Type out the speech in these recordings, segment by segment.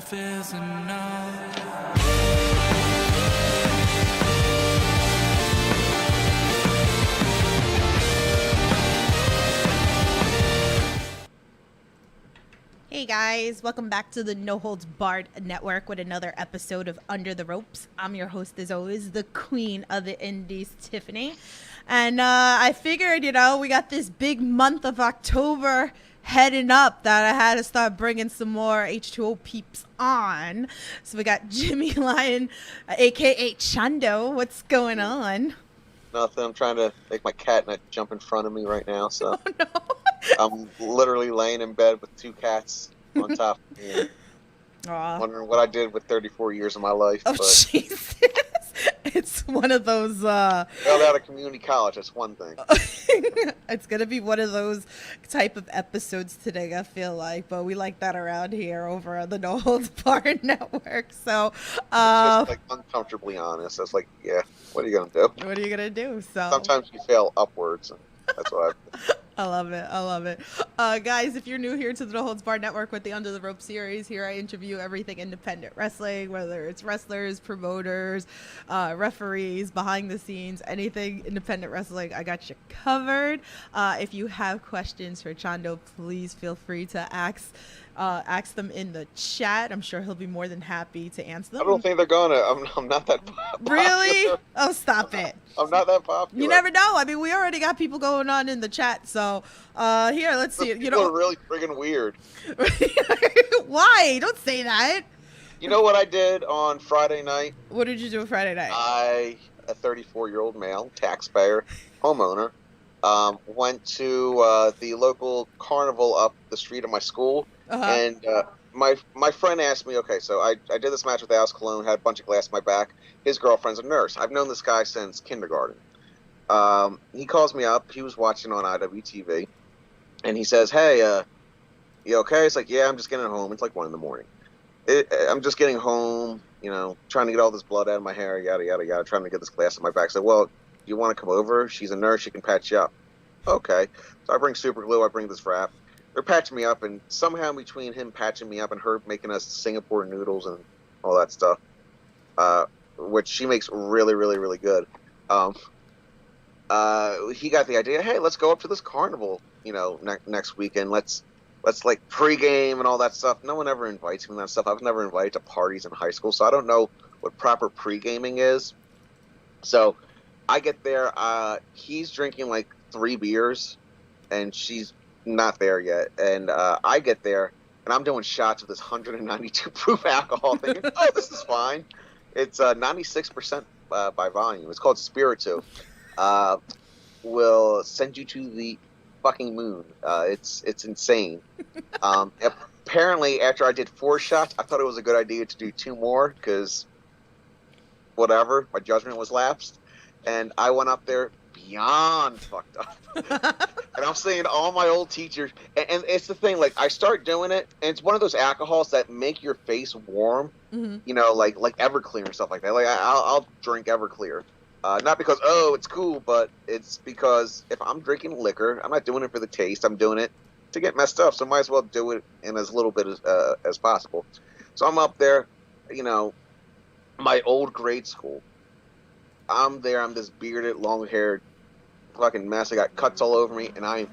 feels enough. Hey guys, welcome back to the No Holds Barred Network with another episode of Under the Ropes. I'm your host as always, the queen of the indies, Tiffany. And I figured, we got this big month of October heading up that I had to start bringing some more H2O peeps on. So we got Jimmy Lyon, aka Chando. What's going on? Nothing. I'm trying to make my cat not jump in front of me right now, so Oh no. I'm literally laying in bed with two cats on top of me, wondering what I did with 34 years of my life. Oh, but Jesus. It's one of those... failed out of community college, that's one thing. It's going to be one of those type of episodes today, I feel like. But we like that around here over on the No Holds Barred Network. So, It's just like uncomfortably honest. I was like, yeah, what are you going to do? What are you going to do? So Sometimes you fail upwards, and that's what I've I love it. I love it. Guys, if you're new here to the No Holds Barred Network with the Under the Rope series, here I interview everything independent wrestling, whether it's wrestlers, promoters, referees, behind the scenes, anything independent wrestling, I got you covered. If you have questions for Chando, please feel free to ask them in the chat. I'm sure he'll be more than happy to answer them. I don't think they're gonna. I'm not that popular. Really? Oh, stop it. I'm not that popular. You never know. I mean, we already got people going on in the chat. So here, let's see. People are really friggin' weird. Why? Don't say that. You know what I did on Friday night? What did you do Friday night? A 34-year-old male, taxpayer, homeowner, went to the local carnival up the street of my school. And my friend asked me, okay, so I did this match with Alice Cologne, had a bunch of glass in my back. His girlfriend's a nurse. I've known this guy since kindergarten. He calls me up. He was watching on IWTV. And he says, hey, you okay? It's like, yeah, I'm just getting home. It's like 1 a.m. I'm just getting home, trying to get all this blood out of my hair, yada, yada, yada, trying to get this glass in my back. So, well, do you want to come over? She's a nurse. She can patch you up. Okay. So I bring super glue. I bring this wrap. They're patching me up, and somehow between him patching me up and her making us Singapore noodles and all that stuff, which she makes really, really, really good, he got the idea, hey, let's go up to this carnival, next weekend. Let's like pregame and all that stuff. No one ever invites me and that stuff. I was never invited to parties in high school, so I don't know what proper pregaming is. So I get there. He's drinking like 3 beers, and she's not there yet. And I get there, and I'm doing shots of this 192 proof alcohol, thinking, oh, this is fine. It's 96% by volume. It's called Spiritu. Will send you to the fucking moon. It's insane. Apparently, after I did 4 shots, I thought it was a good idea to do 2 more, because whatever, my judgment was lapsed. And I went up there beyond fucked up. And I'm seeing all my old teachers, and it's the thing, like, I start doing it, and it's one of those alcohols that make your face warm, like Everclear and stuff like that. Like, I'll drink Everclear. Not because, it's cool, but it's because if I'm drinking liquor, I'm not doing it for the taste. I'm doing it to get messed up, so might as well do it in as little bit as possible. So I'm up there, my old grade school. I'm there. I'm this bearded, long-haired fucking mess. I got cuts all over me, and I'm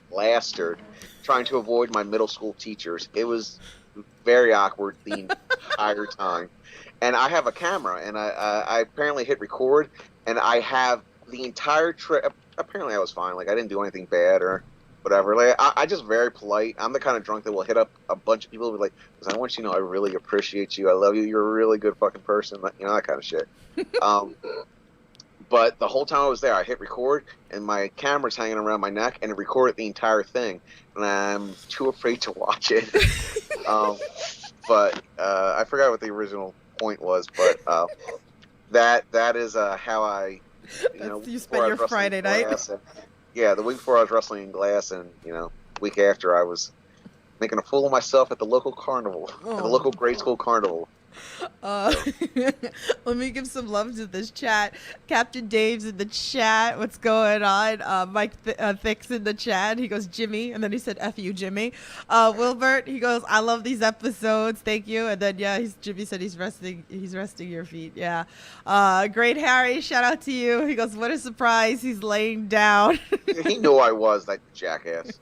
plastered trying to avoid my middle school teachers. It was very awkward the entire time. And I have a camera, and I apparently hit record, and I have the entire trip. Apparently I was fine. Like, I didn't do anything bad or whatever. Like, I just very polite. I'm the kind of drunk that will hit up a bunch of people and be like, I want you to know I really appreciate you. I love you. You're a really good fucking person. That kind of shit. But the whole time I was there, I hit record, and my camera's hanging around my neck, and it recorded the entire thing. And I'm too afraid to watch it. But I forgot what the original point was, but that is how I, you spent your Friday night. The week before I was wrestling in glass, and week after I was making a fool of myself at the local carnival, at the local grade school carnival. Uh, let me give some love to this chat. Captain Dave's in the chat. What's going on? Mike Thick's in the chat. He goes, Jimmy. And then he said, F you, Jimmy. Wilbert, he goes, I love these episodes. Thank you. And then, yeah, Jimmy said he's resting your feet. Yeah. Great Harry, shout out to you. He goes, what a surprise. He's laying down. He knew I was that jackass.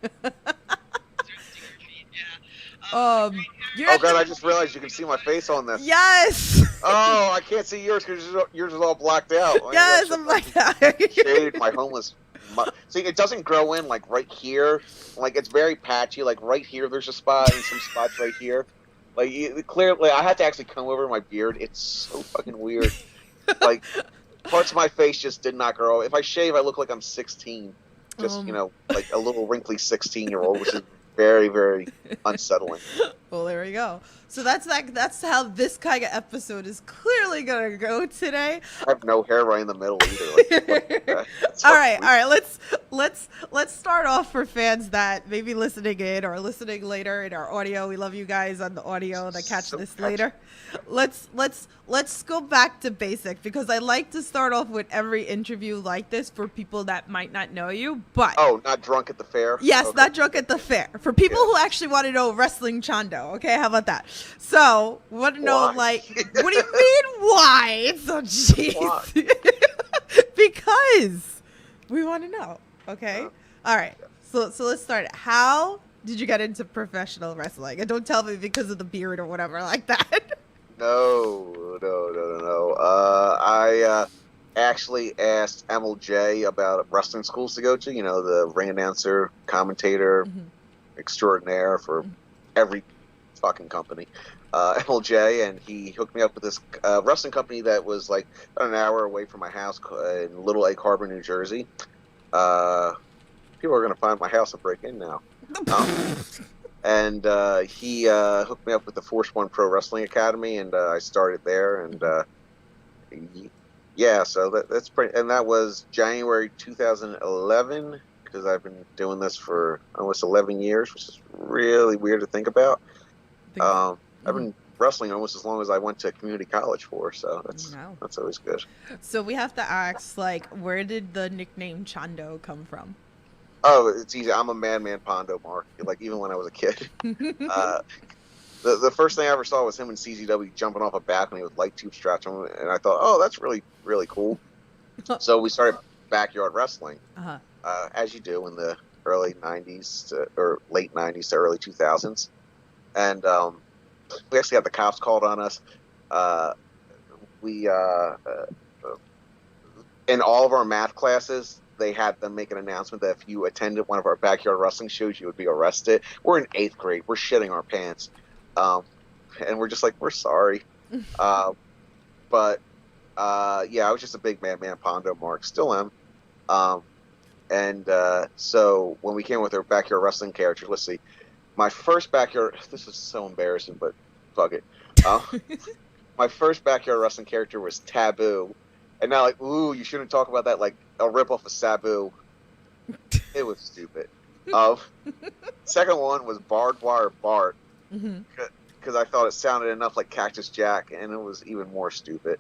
Oh God, I just realized you can see my face on this. Yes. Oh, I can't see yours because yours is all blacked out. Yes, I'm blacked out. Shade my homeless. See, it doesn't grow in like right here. Like it's very patchy. Like right here, there's a spot, and some spots right here. Like clearly, I had to actually comb over my beard. It's so fucking weird. Like parts of my face just did not grow. If I shave, I look like I'm 16. Just like a little wrinkly 16-year-old, which is very, very unsettling. Well, there we go. So that's how this kind of episode is clearly gonna go today. I have no hair right in the middle either. All right. Let's start off for fans that may be listening in or listening later in our audio. We love you guys on the audio that catch this later. Let's go back to basic because I like to start off with every interview like this for people that might not know you. But not drunk at the fair. Yes, okay. Not drunk at the fair. For people who actually want to know wrestling Chando, okay, how about that? So, want to know what do you mean why? So, jeez, because we want to know. Okay, all right. So let's start. How did you get into professional wrestling? And don't tell me because of the beard or whatever like that. No. I actually asked MLJ about wrestling schools to go to. The ring announcer, commentator, extraordinaire for every fucking company. MLJ, and he hooked me up with this wrestling company that was like about an hour away from my house in Little Egg Harbor, New Jersey. People are going to find my house and break in now. And he hooked me up with the Force One Pro Wrestling Academy, and I started there. And so that's pretty. And that was January 2011 because I've been doing this for almost 11 years, which is really weird to think about. I've been wrestling almost as long as I went to community college for, so that's always good. So we have to ask, where did the nickname Chando come from? Oh, it's easy. I'm a Madman Pondo, Mark. Even when I was a kid. The first thing I ever saw was him and CZW jumping off a balcony with light tube straps on, and I thought, oh, that's really, really cool. So we started backyard wrestling, as you do in the early 90s or late 90s to early 2000s. And we actually had the cops called on us. In all of our math classes, they had them make an announcement that if you attended one of our backyard wrestling shows, you would be arrested. We're in 8th grade. We're shitting our pants. And we're just like, we're sorry. I was just a big Madman Pondo, Mark. Still am. So when we came with our backyard wrestling characters, let's see. My first backyard, this is so embarrassing, but fuck it. My first backyard wrestling character was Taboo. And now, ooh, you shouldn't talk about that, a ripoff of Sabu. It was stupid. Second one was Barbed Wire Bart. Because I thought it sounded enough like Cactus Jack, and it was even more stupid.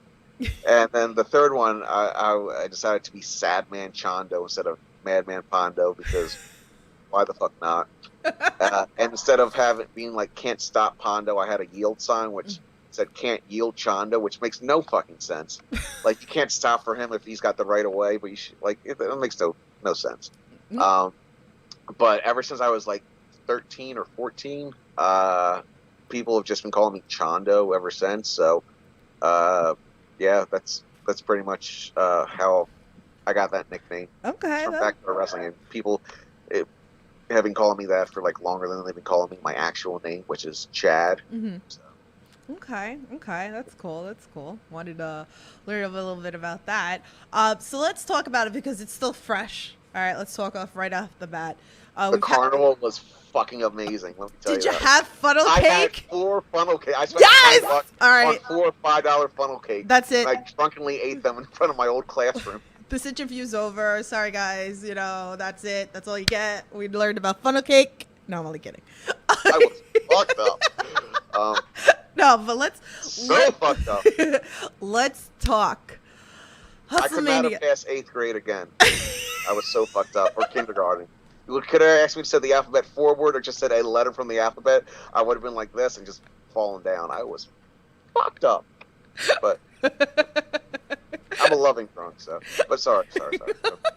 And then the third one, I decided to be Sad Man Chando instead of Madman Pondo, because why the fuck not? And instead of being Can't Stop Pondo, I had a yield sign, which said Can't Yield Chando, which makes no fucking sense. You can't stop for him if he's got the right of way, but you should, it makes no sense. But ever since I was 13 or 14, people have just been calling me Chando ever since. So, that's pretty much how I got that nickname. Okay. From backyard wrestling, and people have been calling me that for longer than they've been calling me my actual name, which is Chad. So. Okay, that's cool. Wanted to learn a little bit about that. So let's talk about it because it's still fresh. All right, let's talk right off the bat. The carnival was fucking amazing. Let me tell you. Did you have funnel cake? I had 4 funnel cakes. I spent yes. All right. On 4 $5 funnel cakes. That's it. I drunkenly ate them in front of my old classroom. This interview's over. Sorry, guys. That's it. That's all you get. We learned about funnel cake. No, I'm only kidding. I was fucked up. No, but So fucked up. let's talk I could not have Hustlemania. passed 8th grade again. I was so fucked up. Or kindergarten. You could have asked me to say the alphabet forward or just said a letter from the alphabet. I would have been like this and just fallen down. I was fucked up. But I'm a loving drunk, so. But sorry.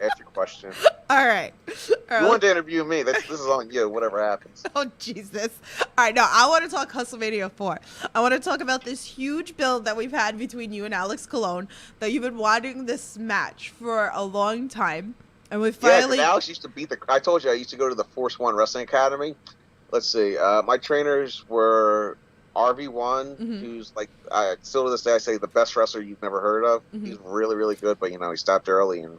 Ask your question. All right. You wanted to interview me. This is on you, whatever happens. Oh, Jesus. All right, no, I want to talk Hustlemania 4. I want to talk about this huge build that we've had between you and Alex Colon, that you've been wanting this match for a long time. And we finally... Yeah, Alex used to beat the... I told you I used to go to the Force One Wrestling Academy. Let's see. My trainers were RV1, who's like... still to this day, I say the best wrestler you've never heard of. He's really, really good, but, he stopped early. And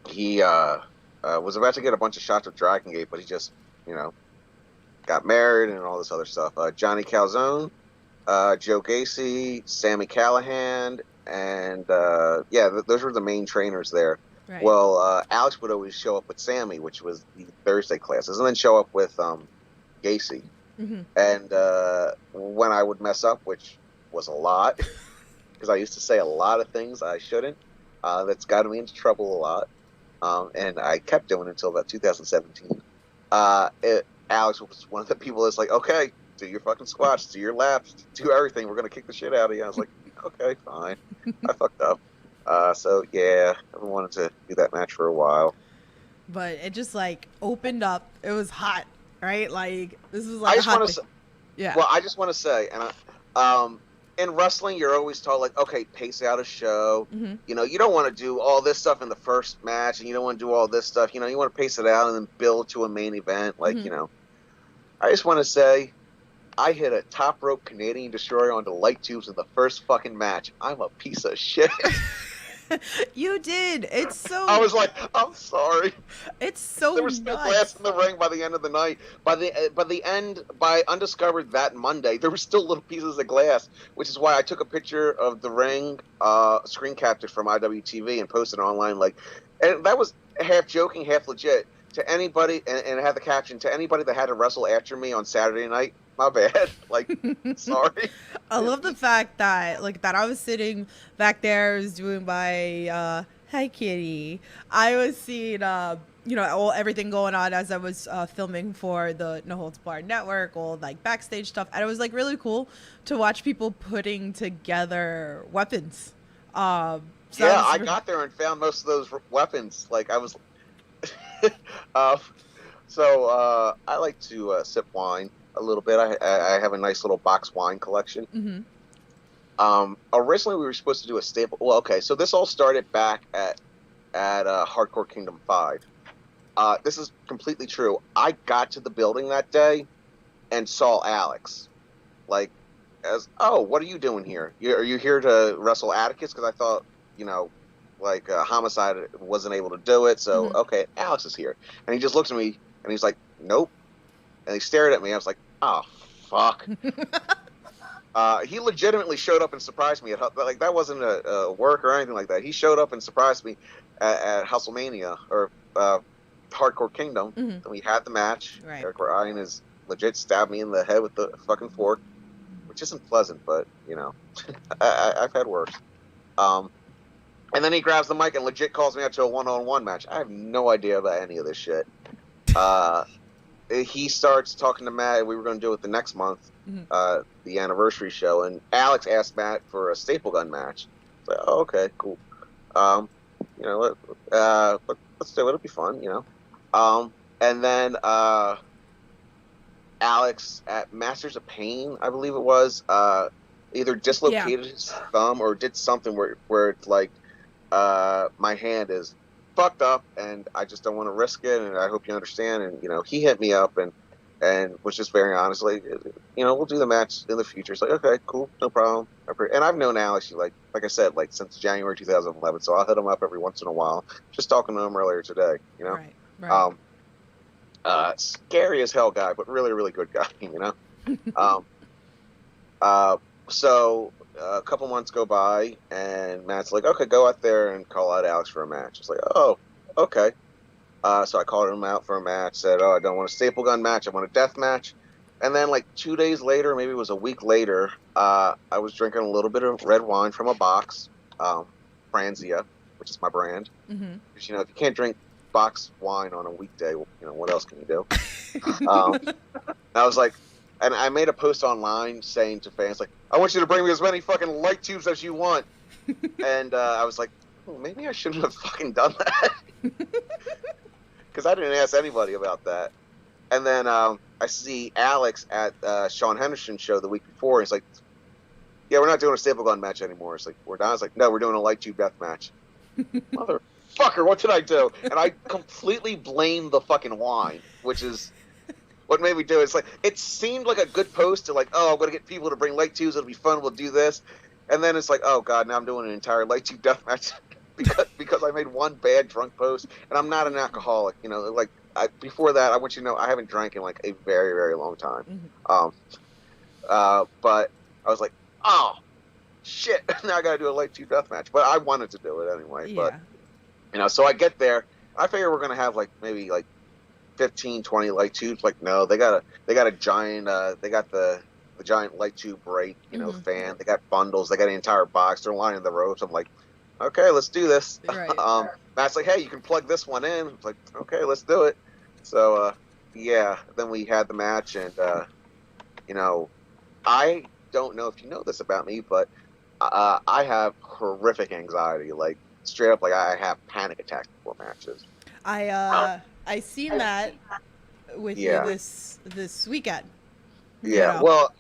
he was about to get a bunch of shots with Dragon Gate, but he just, got married and all this other stuff. Johnny Calzone, Joe Gacy, Sammy Callahan, and, those were the main trainers there. Right. Well, Alex would always show up with Sammy, which was the Thursday classes, and then show up with Gacy. And when I would mess up, which was a lot, because I used to say a lot of things I shouldn't, that's gotten me into trouble a lot. And I kept doing it until about 2017. Alex was one of the people that's like, okay, do your fucking squats, do your laps, do everything. We're going to kick the shit out of you. I was like, okay, fine. I fucked up. So, yeah, I wanted to do that match for a while. But it just, opened up. It was hot, right? This was I just hot want to say, yeah. Well, I just want to say, and in wrestling, you're always taught, okay, pace out a show. You don't want to do all this stuff in the first match, and you don't want to do all this stuff. You want to pace it out and then build to a main event. I just want to say, I hit a top rope Canadian Destroyer onto light tubes in the first fucking match. I'm a piece of shit. You did. It's so... I was like, I'm sorry. It's so There was still glass in the ring by the end of the night. By Undiscovered that Monday, there were still little pieces of glass, which is why I took a picture of the ring, screen captured from IWTV, and posted it online. And that was half joking, half legit. To anybody, and it had the caption, to anybody that had to wrestle after me on Saturday night, my bad. Sorry. I love the fact that, that I was sitting back there, I was doing my, hi kitty. I was seeing, everything going on as I was filming for the No Holds Barred Network, all backstage stuff. And it was really cool to watch people putting together weapons. I got there and found most of those weapons. I was... I like to sip wine a little bit. I have a nice little box wine collection. Originally, we were supposed to do a staple. Well, okay, so this all started back at Hardcore Kingdom 5. This is completely true. I got to the building that day and saw Alex. What are you doing here? Are you here to wrestle Atticus? Because I thought, Homicide wasn't able to do it, so okay, Alex is here, and he just looks at me and he's like, nope, and he stared at me. I was like, oh fuck. He legitimately showed up and surprised me that wasn't a work or anything like that. He showed up and surprised me at Hustlemania or Hardcore Kingdom, and we had the match. Right. Eric Ryan is legit stabbed me in the head with the fucking fork, which isn't pleasant, but I've had worse. And then he grabs the mic and legit calls me out to a one-on-one match. I have no idea about any of this shit. He starts talking to Matt. We were going to do it the next month, the anniversary show. And Alex asked Matt for a staple gun match. It's like, oh, okay, cool. Let's do it. It'll be fun, And then Alex at Masters of Pain, I believe it was, either dislocated his thumb or did something where it's my hand is fucked up and I just don't want to risk it, and I hope you understand. And he hit me up and was just very honest, we'll do the match in the future. It's like, okay, cool, no problem. And I've known Alex, like I said, since January 2011, so I'll hit him up every once in a while. Just talking to him earlier today, Right. Scary as hell guy, but really, really good guy, So a couple months go by, and Matt's like, okay, go out there and call out Alex for a match. It's like, oh, okay. So I called him out for a match, said, oh, I don't want a staple gun match, I want a death match. And then like 2 days later, maybe it was a week later, I was drinking a little bit of red wine from a box, Franzia, which is my brand. Mm-hmm. Because, if you can't drink box wine on a weekday, what else can you do? um, I was like, and I made a post online saying to fans, like, I want you to bring me as many fucking light tubes as you want. And I was like, maybe I shouldn't have fucking done that. Because I didn't ask anybody about that. And then I see Alex at Sean Henderson's show the week before. And he's like, yeah, we're not doing a staple gun match anymore. It's like, we're done. I was like, no, we're doing a light tube death match. Motherfucker, what did I do? And I completely blamed the fucking wine, which is what made me do it. It's like, it seemed like a good post to like, oh, I'm going to get people to bring light tubes. It'll be fun. We'll do this. And then it's like, oh, God, now I'm doing an entire light tube death match because I made one bad drunk post. And I'm not an alcoholic. Before that, I want you to know I haven't drank in like a very, very long time. Mm-hmm. But I was like, oh, shit, now I got to do a light tube death match. But I wanted to do it anyway. Yeah. But, so I get there. I figure we're going to have like maybe like 15, 20 light tubes. Like, no, they got a giant, they got the giant light tube brake, Mm-hmm. fan. They got bundles. They got an entire box. They're lining the ropes. I'm like, okay, let's do this. Right. Matt's like, hey, you can plug this one in. I was like, okay, let's do it. So, yeah, then we had the match, and, I don't know if you know this about me, but I have horrific anxiety. Like, straight up, like, I have panic attacks before matches. I seen that with you this weekend. Yeah, well,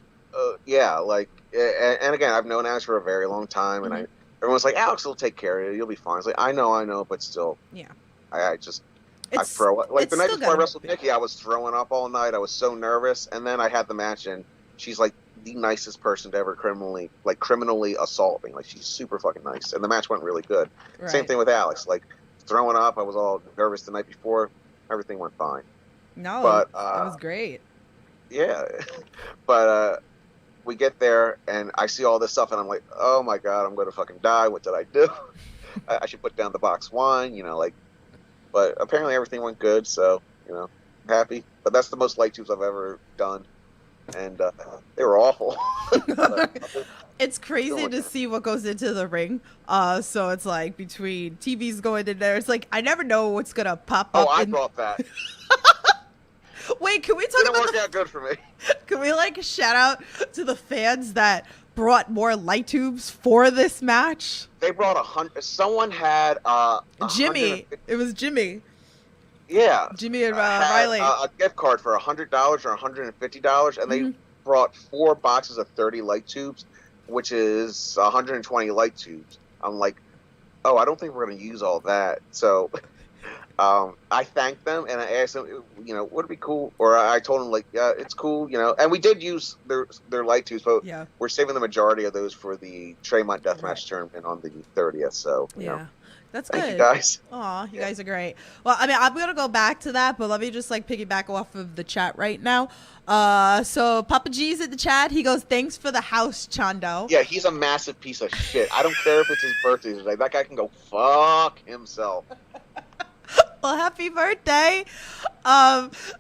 yeah, like, and again, I've known Alex for a very long time, and Mm-hmm. everyone's like, Alex will take care of you. You'll be fine. It's like, I know, but still, Yeah. I throw up. Like, the night before I wrestled Nikki, I was throwing up all night. I was so nervous, and then I had the match, and she's like the nicest person to ever criminally assault me. Like, she's super fucking nice, and the match went really good. Right. Same thing with Alex. Like, throwing up, I was all nervous the night before. Everything went fine. No, But that was great. yeah, but we get there, and I see all this stuff, and I'm like, oh my God, I'm going to fucking die. What did I do? I should put down the box wine, but apparently everything went good, so, happy. But that's the most light tubes I've ever done, and they were awful. It's crazy to see what goes into the ring. So it's like between TVs going in there, it's like I never know what's gonna pop up. Oh, I brought that. Wait, can we talk Didn't about work out good for me. Can we shout out to the fans that brought more light tubes for this match? They brought 100. Someone had Jimmy. It was Jimmy. Yeah. Jimmy and had Riley. A gift card for $100 or $150, and they brought 4 boxes of 30 light tubes, which is 120 light tubes. I'm like, oh, I don't think we're going to use all that. So I thanked them, and I asked them, would it be cool? Or I told them, like, yeah, it's cool, and we did use their light tubes, but we're saving the majority of those for the Tremont Deathmatch tournament on the 30th. So, you know. That's good. Thank you guys. Aw, you guys are great. Well, I mean, I'm going to go back to that, but let me just piggyback off of the chat right now. So Papa G's in the chat. He goes, thanks for the house, Chando. Yeah, he's a massive piece of shit. I don't care if it's his birthday today. That guy can go fuck himself. Well, happy birthday.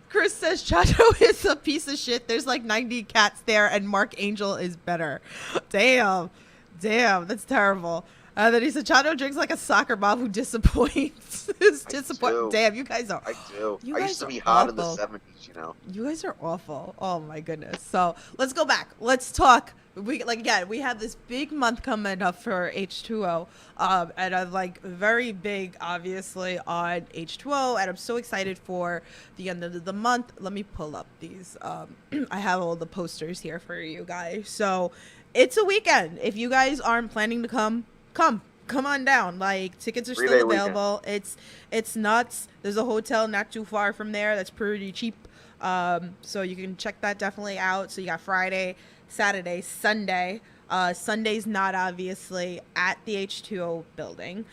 Chris says Chando is a piece of shit. There's like 90 cats there, and Mark Angel is better. Damn, that's terrible. Then he said, Chando drinks like a soccer mom who disappoints. Damn, you guys are. I do. You I guys used to be are hot in the awful. 70s, You guys are awful. Oh my goodness. So let's go back. Let's talk. We have this big month coming up for H2O, and I'm very big, obviously, on H2O, and I'm so excited for the end of the month. Let me pull up these. I have all the posters here for you guys. So it's a weekend. If you guys aren't planning to come on down. Tickets are still available. It's nuts. There's a hotel not too far from there that's pretty cheap. So you can check that definitely out. So you got Friday, Saturday, Sunday. Sunday's not obviously at the H2O building,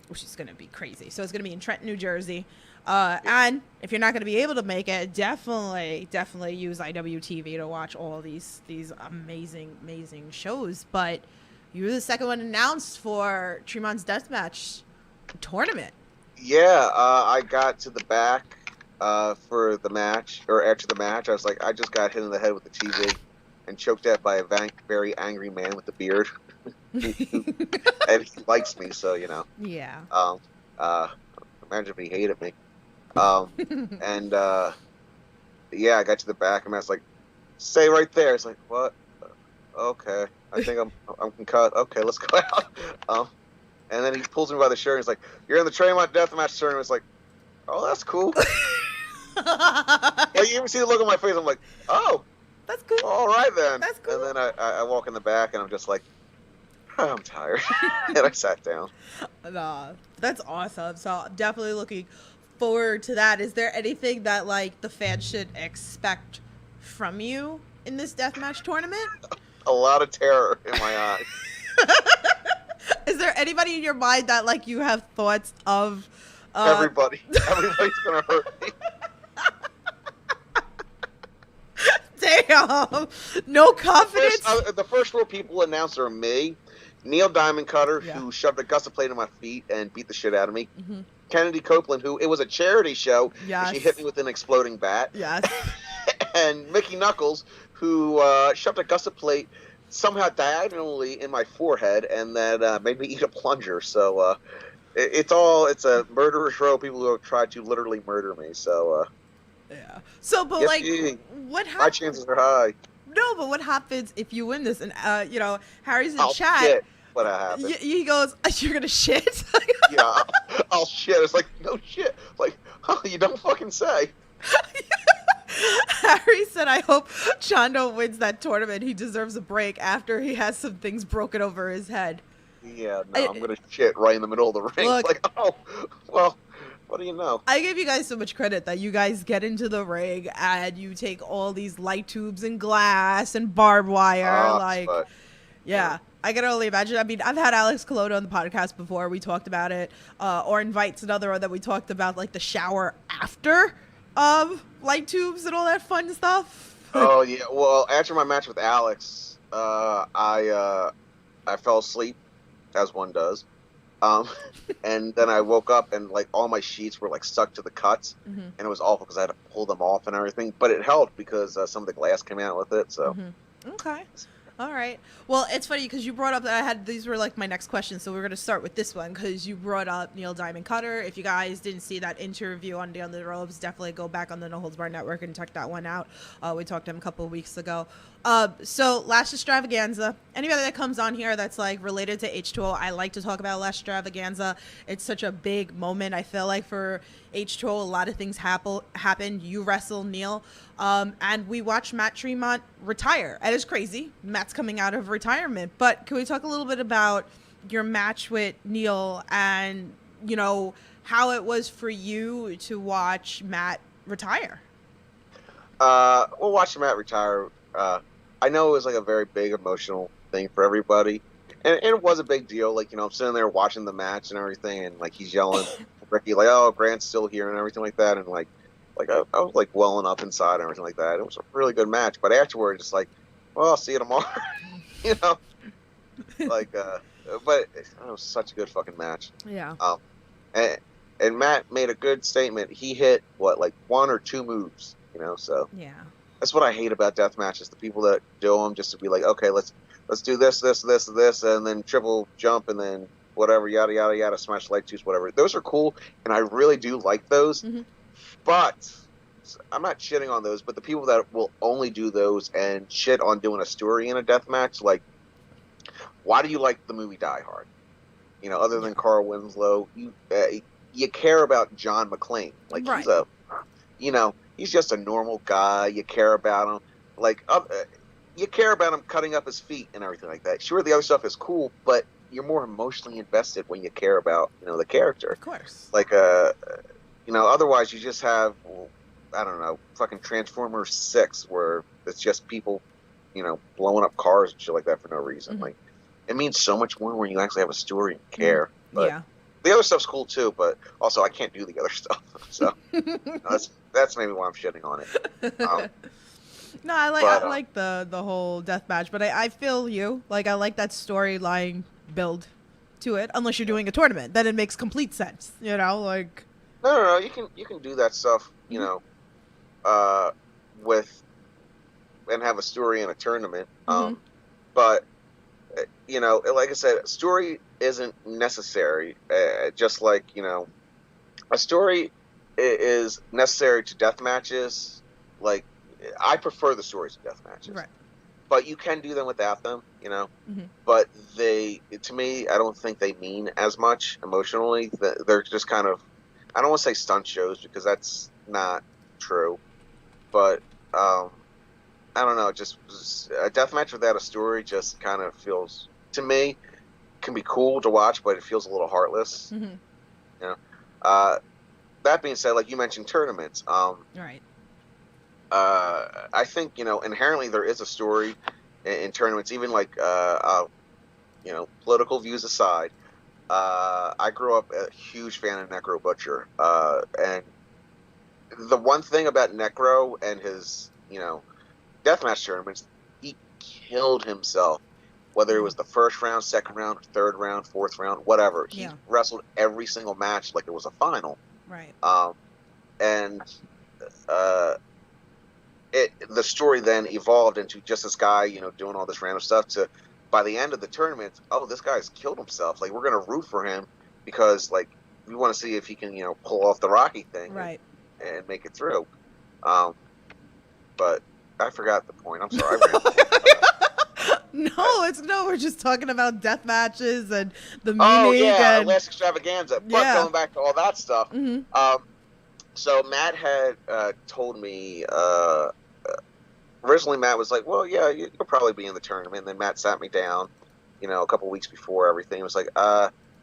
which is going to be crazy. So it's going to be in Trenton, New Jersey. And if you're not going to be able to make it, definitely use IWTV to watch all these amazing shows. But you were the second one announced for Tremont's Deathmatch tournament. Yeah, I got to the back for the match, or after the match, I was like, I just got hit in the head with the TV and choked at by a very angry man with a beard. And he likes me, so, Yeah. Uh, imagine if he hated me. And, yeah, I got to the back, and I was like, stay right there. It's like, what? Okay. I think I'm concussed. Okay, let's go out. And then he pulls me by the shirt, and he's like, you're in the Tremont Deathmatch tournament. It's like, oh, that's cool. Like, you ever see the look on my face? I'm like, oh, That's cool. all right then. That's cool. And then I walk in the back, and I'm just like, oh, I'm tired. And I sat down. Nah, that's awesome. So I'm definitely looking forward to that. Is there anything that like the fans should expect from you in this deathmatch tournament? A lot of terror in my eyes. Is there anybody in your mind that like you have thoughts of? Everybody's gonna hurt me. Damn, no confidence. The first four people announced are me, Neil Diamond Cutter, Yeah. who shoved a gusset plate in my feet and beat the shit out of me. Mm-hmm. Kennedy Copeland, who it was a charity show, Yes. and she hit me with an exploding bat. Yes. And Mickey Knuckles, who shoved a gusset plate somehow diagonally in my forehead, and then made me eat a plunger. So it's a murderer's row. People who have tried to literally murder me. So Yeah. So, but yes, like, indeed. what My happens? chances are high. No, but what happens if you win this? And Harry's in I'll chat. shit. What happened? He goes, "You're gonna shit." Yeah, I'll shit. It's like, no shit. Like, oh, you don't fucking say. Harry said, "I hope Chando wins that tournament. He deserves a break after he has some things broken over his head." Yeah, no, I'm gonna shit right in the middle of the ring. Look, like, oh, well, what do you know? I give you guys so much credit that you guys get into the ring and you take all these light tubes and glass and barbed wire. But, Yeah, I can only imagine. I mean, I've had Alex Colodro on the podcast before. We talked about it. Or Invite's another one that we talked about, like the shower after light tubes and all that fun stuff. oh yeah. Well, after my match with Alex, I fell asleep, as one does. And then I woke up and like all my sheets were like stuck to the cuts, Mm-hmm. and it was awful because I had to pull them off and everything. But it helped because some of the glass came out with it. So. Mm-hmm. Okay. All right. Well, it's funny because you brought up that these were like my next questions. So we're going to start with this one because you brought up Neil Diamond Cutter. If you guys didn't see that interview on Under the Ropes, definitely go back on the No Holds Barred Network and check that one out. We talked to him a couple of weeks ago. So Last Extravaganza, anybody that comes on here that's like related to H2O, I like to talk about Last Extravaganza. It's such a big moment. I feel like for H2O, a lot of things happened. You wrestle Neil. And we watched Matt Tremont retire. And it's crazy. Matt's coming out of retirement. But can we talk a little bit about your match with Neil and, how it was for you to watch Matt retire? Well, watching Matt retire, I know it was like a very big emotional thing for everybody. And it was a big deal. Like, I'm sitting there watching the match and everything, and like he's yelling at Ricky, like, oh, Grant's still here and everything like that. And like I was like welling up inside and everything like that. It was a really good match. But afterwards, it's like, well, I'll see you tomorrow. But it was such a good fucking match. Yeah. And Matt made a good statement. He hit like one or two moves, so. Yeah. That's what I hate about death matches. The people that do them just to be like, okay, let's do this, and then triple jump, and then whatever, yada yada yada, smash leg tubes, whatever. Those are cool, and I really do like those. Mm-hmm. But I'm not shitting on those. But the people that will only do those and shit on doing a story in a death match, like, why do you like the movie Die Hard? Other than Carl Winslow, you care about John McClane, like right. He's just a normal guy. You care about him. Like, you care about him cutting up his feet and everything like that. Sure, the other stuff is cool, but you're more emotionally invested when you care about, the character. Of course. Like, otherwise you just have, I don't know, fucking Transformers 6, where it's just people, blowing up cars and shit like that for no reason. Mm-hmm. Like, it means so much more when you actually have a story and care. Mm-hmm. But yeah. the other stuff's cool too, but also I can't do the other stuff. So that's maybe why I'm shitting on it. No, I like the whole death match, but I feel you. Like, I like that storyline build to it. Unless you're doing a tournament, then it makes complete sense. Like. No. You can do that stuff you know, with and have a story in a tournament. But you know, like I said, story isn't necessary. Just like, you know, a story is necessary to death matches. Like, I prefer the stories of death matches, Right. but you can do them without them, you know. Mm-hmm. But to me, I don't think they mean as much emotionally. They're just kind of, I don't want to say stunt shows because that's not true, but I don't know. Just a death match without a story just kind of feels, to me, can be cool to watch, but it feels a little heartless. Mm-hmm. You know. That being said, like you mentioned, tournaments. Right. I think, you know, inherently there is a story in tournaments. Even like you know, political views aside. I grew up a huge fan of Necro Butcher, and the one thing about Necro and his, you know, deathmatch tournaments, he killed himself. Whether it was the first round, second round, third round, fourth round, whatever, he wrestled every single match like it was a final. Right. And the story then evolved into just this guy, you know, doing all this random stuff. To by the end of the tournament, oh, this guy's killed himself. Like, we're gonna root for him because, like, we want to see if he can, you know, pull off the Rocky thing, right, and make it through. But I forgot the point. I'm sorry. No, we're just talking about death matches and the meaning. Oh yeah, and... Last Extravaganza. But going back to all that stuff, so Matt had told me originally. Matt was like, "Well, yeah, you'll probably be in the tournament." And then Matt sat me down, you know, a couple weeks before everything. He was like,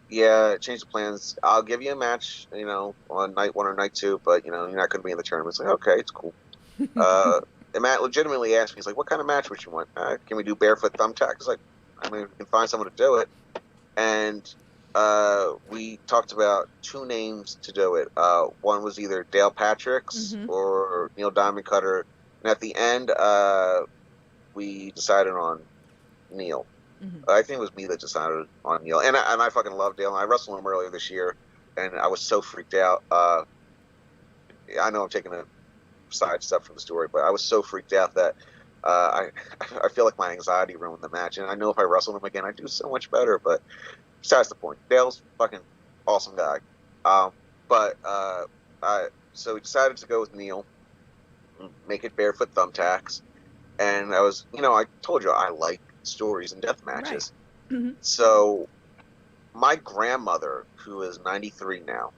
yeah, change the plans. I'll give you a match, you know, on night 1 or night 2, but you know, you're not going to be in the tournament." It's like, okay, it's cool. And Matt legitimately asked me, he's like, "What kind of match would you want? Can we do barefoot thumbtack?" It's like, I mean, we can find someone to do it. And we talked about 2 names to do it. One was either Dale Patrick's or Neil Diamond Cutter. And at the end, we decided on Neil. I think it was me that decided on Neil. And I fucking love Dale. I wrestled him earlier this year, and I was so freaked out. I know I'm taking a side stuff from the story, but I was so freaked out that I feel like my anxiety ruined the match. And I know if I wrestled him again, I'd do so much better. But besides the point, Dale's fucking awesome guy. So we decided to go with Neil, make it barefoot thumbtacks, and I was, you know, I told you I like stories and death matches. Right. So my grandmother, who is 93 now,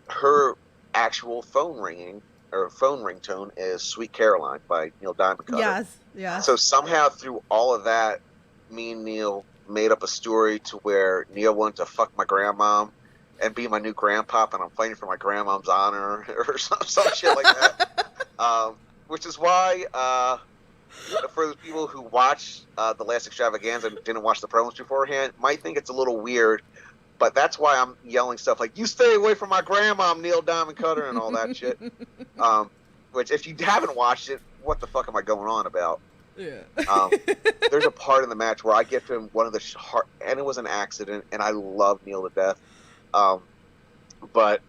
her actual phone ringtone is "Sweet Caroline" by Neil Diamond Cutter. Yes. So somehow through all of that, me and Neil made up a story to where Neil wanted to fuck my grandmom and be my new grandpop, and I'm fighting for my grandmom's honor or some shit like that. Which is why, for the people who watch the Last Extravaganza and didn't watch the promos beforehand, might think it's a little weird. But that's why I'm yelling stuff like, "You stay away from my grandma, Neil Diamond Cutter," and all that shit. Which, if you haven't watched it, what the fuck am I going on about? Yeah. There's a part in the match where I give him one of the and it was an accident, and I love Neil to death. But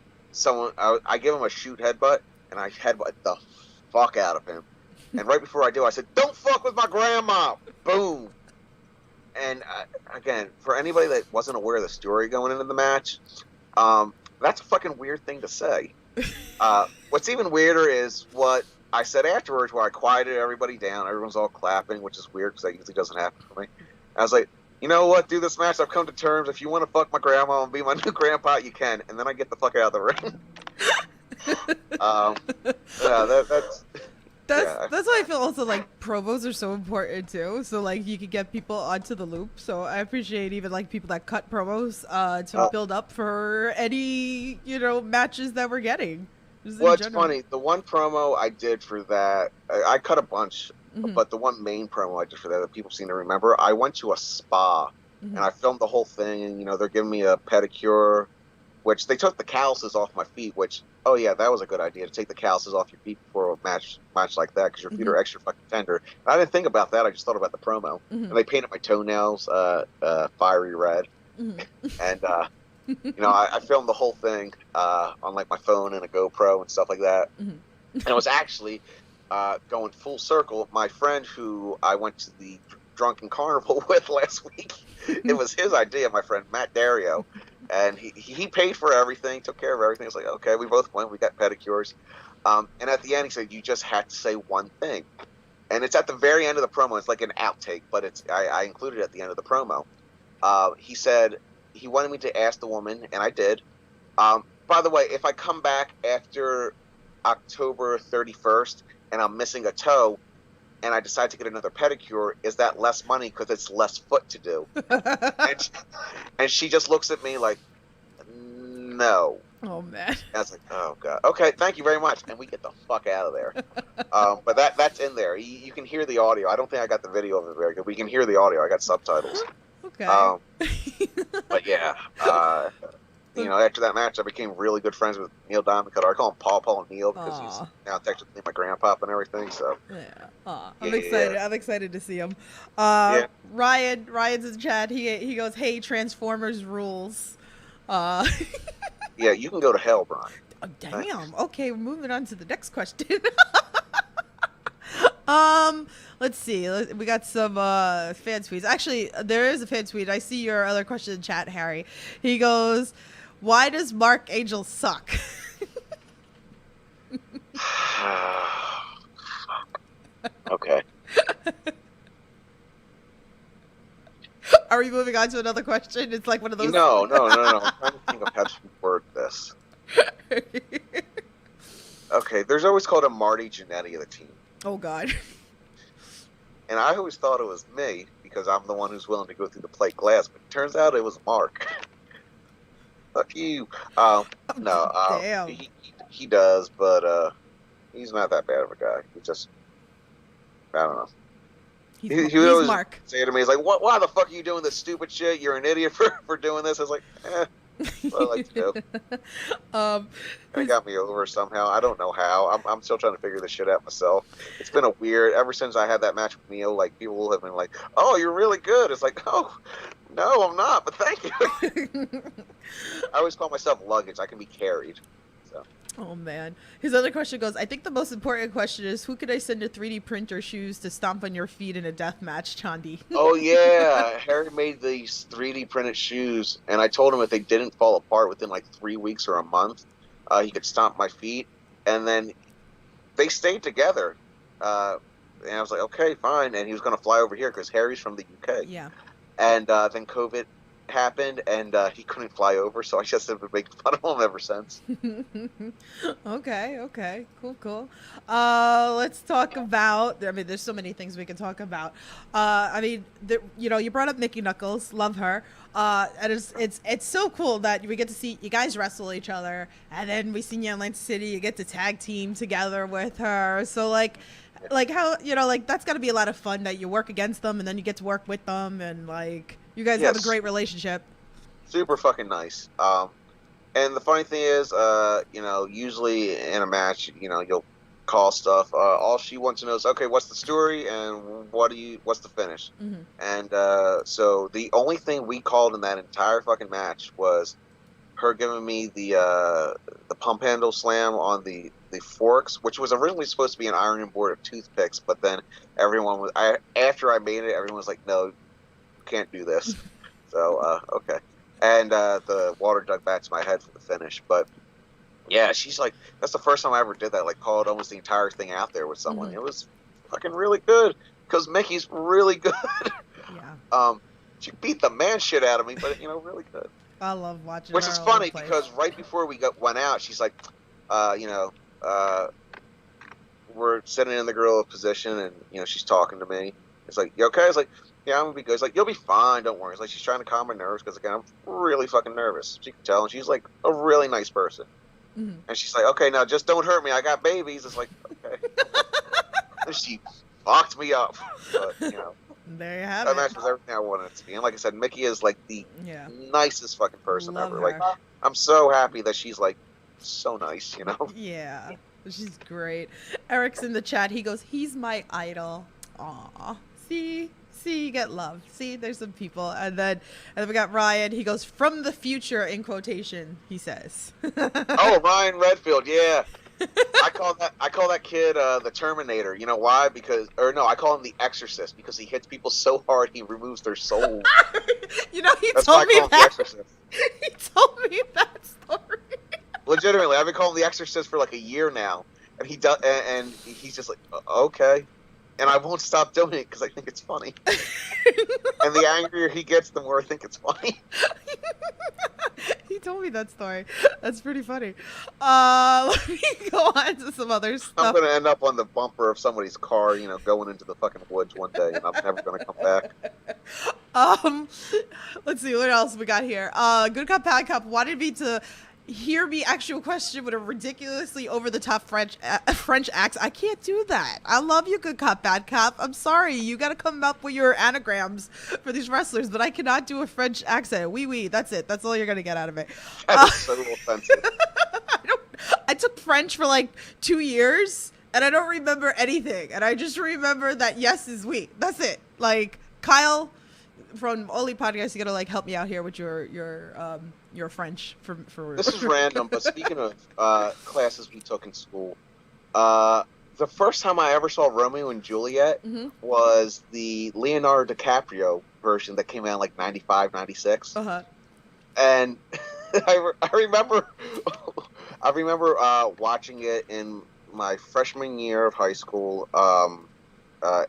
I give him a shoot headbutt, and I headbutt the fuck out of him. And right before I do, I said, "Don't fuck with my grandma!" Boom. And again, for anybody that wasn't aware of the story going into the match, that's a fucking weird thing to say. What's even weirder is what I said afterwards, where I quieted everybody down. Everyone's all clapping, which is weird because that usually doesn't happen for me. I was like, "You know what? Do this match. I've come to terms. If you want to fuck my grandma and be my new grandpa, you can." And then I get the fuck out of the ring. That's why I feel also like promos are so important too. So like you could get people onto the loop. So I appreciate even like people that cut promos to build up for any, you know, matches that we're getting. Well, it's funny. The one promo I did for that, I cut a bunch, but the one main promo I did for that people seem to remember, I went to a spa and I filmed the whole thing, and you know, they're giving me a pedicure, which they took the calluses off my feet, which, oh yeah, that was a good idea to take the calluses off your feet before a match like that, because your feet are extra fucking tender. And I didn't think about that. I just thought about the promo. And they painted my toenails fiery red. And I filmed the whole thing on like my phone and a GoPro and stuff like that. Mhm. And it was actually going full circle. My friend who I went to the Drunken Carnival with last week, it was his idea, my friend Matt Dario. And he paid for everything, took care of everything. It's like, okay, we both went, we got pedicures. And at the end, he said, you just had to say one thing. And it's at the very end of the promo. It's like an outtake, but I included it at the end of the promo. He said he wanted me to ask the woman, and I did. By the way, if I come back after October 31st and I'm missing a toe and I decide to get another pedicure, is that less money because it's less foot to do? and she just looks at me like, no. Oh man. And I was like, oh god. Okay, thank you very much, and we get the fuck out of there. But that's in there. You can hear the audio. I don't think I got the video of it very good. We can hear the audio. I got subtitles. Okay. But yeah, after that match, I became really good friends with Neil Diamond Cutter. I call him Paul and Neil because he's now technically my grandpa and everything. So yeah, I'm excited. Yeah. I'm excited to see him. Ryan's in the chat. He goes, "Hey, Transformers rules." Yeah, you can go to hell, Brian. Oh, damn. Okay, we're moving on to the next question. Let's see. We got some fan tweets. Actually, there is a fan tweet. I see your other question in chat, Harry. He goes, "Why does Mark Angel suck?" Okay. Are we moving on to another question? It's like one of those. No. I'm trying to think of how to word this. Okay, there's always called a Marty Jannetty of the team. Oh God. And I always thought it was me because I'm the one who's willing to go through the plate glass, but it turns out it was Mark. Fuck you. Damn. He does, but he's not that bad of a guy. He just, I don't know. He always Mark. say to me, he's like, why the fuck are you doing this stupid shit? You're an idiot for doing this. I was like, what I like to do. They got me over somehow. I don't know how. I'm still trying to figure this shit out myself. It's been a weird, ever since I had that match with Neil, like, people have been like, oh, you're really good. It's like, oh, no, I'm not, but thank you. I always call myself luggage. I can be carried. So. Oh man. His other question goes, I think the most important question is, who could I send to 3D print your shoes to stomp on your feet in a death match, Chandi? Oh yeah, Harry made these 3D printed shoes, and I told him if they didn't fall apart within like 3 weeks or a month, he could stomp my feet, and then they stayed together. And I was like, okay, fine, and he was going to fly over here because Harry's from the UK. Yeah. And then COVID happened, and he couldn't fly over, so I just have been making fun of him ever since. Okay, cool. Let's talk about, I mean, there's so many things we can talk about. You brought up Nikki Knuckles, love her. And it's so cool that we get to see you guys wrestle each other, and then we see you in Atlantic City, you get to tag team together with her. So like how, that's got to be a lot of fun that you work against them and then you get to work with them, and like you guys have a great relationship. Super fucking nice. And the funny thing is, usually in a match, you'll call stuff. All she wants to know is, okay, what's the story and what's the finish? Mm-hmm. And so the only thing we called in that entire fucking match was her giving me the pump handle slam on the forks, which was originally supposed to be an ironing board of toothpicks, but then after I made it, everyone was like, no, you can't do this. So okay. And the water dug back to my head for the finish. But yeah, she's like, that's the first time I ever did that, like called almost the entire thing out there with someone. Mm-hmm. It was fucking really good because Mickey's really good. Yeah. She beat the man shit out of me, but really good. I love watching Which is funny because right before we went out, she's like, we're sitting in the gorilla position, and she's talking to me. It's like, you okay? I was like, yeah, I'm gonna be good. It's like, you'll be fine, don't worry. It's like she's trying to calm my nerves because again, I'm really fucking nervous. She can tell, and she's like a really nice person. Mm-hmm. And she's like, okay, now just don't hurt me. I got babies. It's like, okay. And she fucked me up. But there you have that match was everything I wanted it to be. And like I said, Mickey is like the nicest fucking person Love ever. Her. Like, I'm so happy that she's like so nice. Yeah, she's great. Eric's in the chat. He goes, he's my idol. Aw, see, See, you get love. See, there's some people. And then we got Ryan. He goes, from the future, in quotation, he says. Oh, Ryan Redfield, yeah. I call that kid the Terminator. You know why? I call him the Exorcist because he hits people so hard he removes their soul. You know, he That's why I told me call him the that. Exorcist. He told me that story. Legitimately, I've been calling him the Exorcist for like a year now, and and he's just like, okay, and I won't stop doing it because I think it's funny. And the angrier he gets, the more I think it's funny. He told me that story. That's pretty funny. Let me go on to some other stuff. I'm gonna end up on the bumper of somebody's car, going into the fucking woods one day, and I'm never gonna come back. Let's see what else we got here. Good Cop Bad Cop wanted me to hear me actual question with a ridiculously over the top French accent. I can't do that. I love you, Good Cop Bad Cop. I'm sorry, you got to come up with your anagrams for these wrestlers, but I cannot do a French accent. Oui, that's it. That's all you're gonna get out of it. That is so offensive. I took French for like 2 years, and I don't remember anything. And I just remember that yes is oui. That's it. Like Kyle from Oli Podcast, you gotta like help me out here with your French for. This is random, but speaking of classes we took in school, the first time I ever saw Romeo and Juliet was the Leonardo DiCaprio version that came out in like 95, 96. And I remember watching it in my freshman year of high school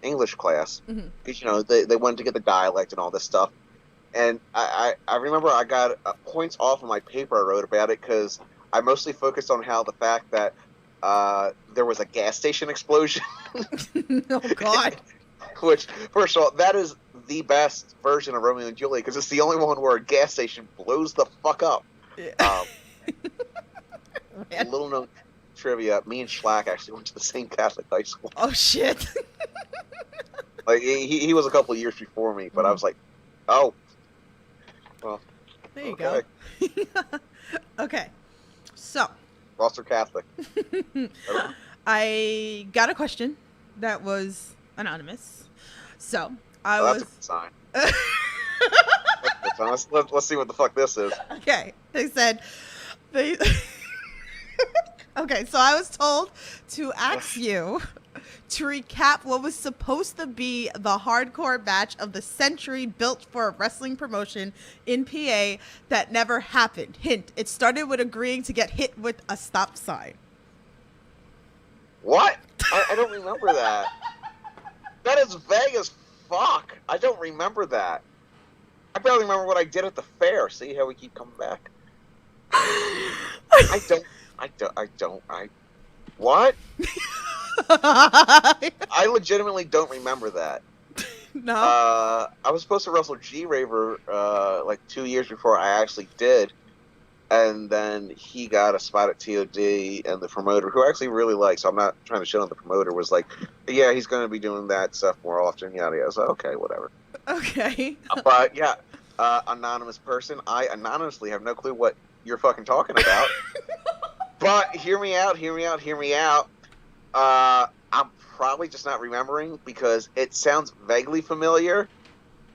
English class, because they wanted to get the dialect and all this stuff. And I remember I got points off of my paper I wrote about it because I mostly focused on how the fact that there was a gas station explosion. Oh, God. Which, first of all, that is the best version of Romeo and Juliet because it's the only one where a gas station blows the fuck up. Yeah. Little known trivia, me and Schlack actually went to the same Catholic high school. Oh, shit. Like, he was a couple of years before me, but I was like, oh. Well, there you go. Okay, so Foster Catholic. I got a question that was anonymous. So That's a good sign. Let's see what the fuck this is. Okay, okay, so I was told to ask you to recap what was supposed to be the hardcore match of the century built for a wrestling promotion in PA that never happened. Hint, it started with agreeing to get hit with a stop sign. What? I don't remember that. That is vague as fuck. I don't remember that. I barely remember what I did at the fair. See how we keep coming back? What? I legitimately don't remember that. No. I was supposed to wrestle G-Raver like 2 years before I actually did, and then he got a spot at TOD, and the promoter, who I actually really like, so I'm not trying to shit on the promoter, was like, yeah, he's going to be doing that stuff more often, yada yada. So okay, whatever. Okay. But yeah, anonymous person, I anonymously have no clue what you're fucking talking about. But hear me out. I'm probably just not remembering because it sounds vaguely familiar,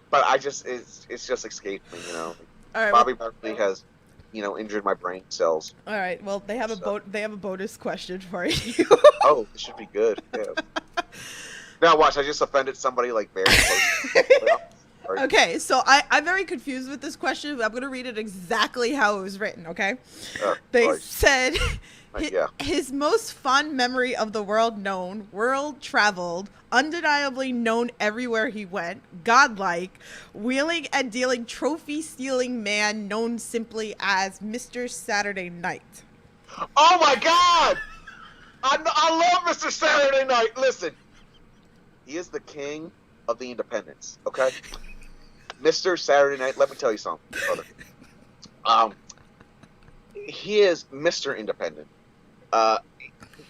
but it's just escaped me, All right, Bobby Berkeley has, injured my brain cells. All right. Well, they have a bonus question for you. Oh, this should be good. Yeah. Now watch, I just offended somebody like very close. Okay, so I'm very confused with this question. I'm going to read it exactly how it was written, okay? They said his most fond memory of the world known, world traveled, undeniably known everywhere he went, godlike, wheeling and dealing trophy stealing man known simply as Mr. Saturday Night. Oh my God! I love Mr. Saturday Night. Listen, he is the king of the independents, okay? Mr. Saturday Night, let me tell you something, brother. He is Mr. Independent.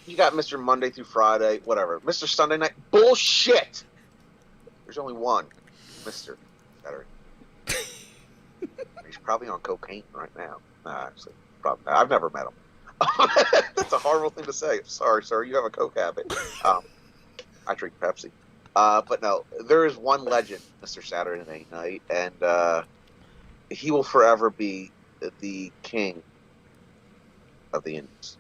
You got Mr. Monday through Friday, whatever. Mr. Sunday Night, bullshit! There's only one Mr. Saturday. He's probably on cocaine right now. Nah, actually, probably not. I've never met him. That's a horrible thing to say. Sorry, sir, you have a coke habit. I drink Pepsi. But no, there is one legend, Mr. Saturday Night, and he will forever be the king of the Indies.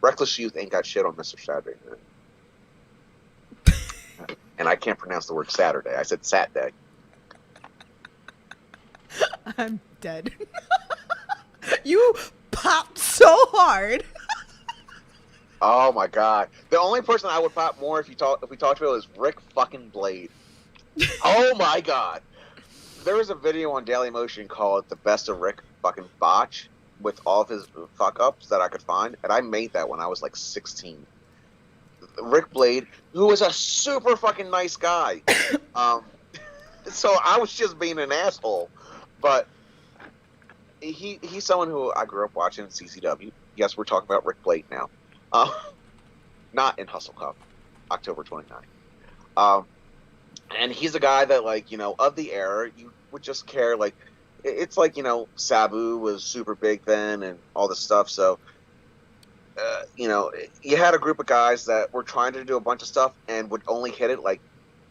Reckless Youth ain't got shit on Mr. Saturday Night. And I can't pronounce the word Saturday. I said Saturday. I'm dead. You popped so hard. Oh my god. The only person I would pop more if we talked about is Rick fucking Blade. Oh my god. There was a video on Dailymotion called The Best of Rick fucking Botch with all of his fuck ups that I could find, and I made that when I was like 16. Rick Blade, who was a super fucking nice guy. So I was just being an asshole. But he's someone who I grew up watching in CCW. Yes, we're talking about Rick Blade now. Not in Hustle Cup, October 29th. And he's a guy that, like, you know, of the era, you would just care, like, it's like, you know, Sabu was super big then and all this stuff, so, you know, you had a group of guys that were trying to do a bunch of stuff and would only hit it, like,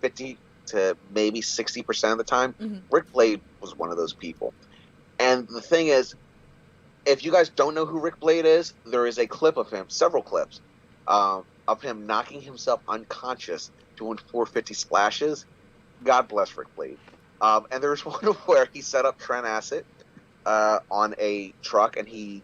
50 to maybe 60% of the time. Mm-hmm. Rick Blade was one of those people. And the thing is, if you guys don't know who Rick Blade is, there is a clip of him, several clips, of him knocking himself unconscious doing 450 splashes. God bless Rick Blade. And there's one where he set up Trent Acid on a truck, and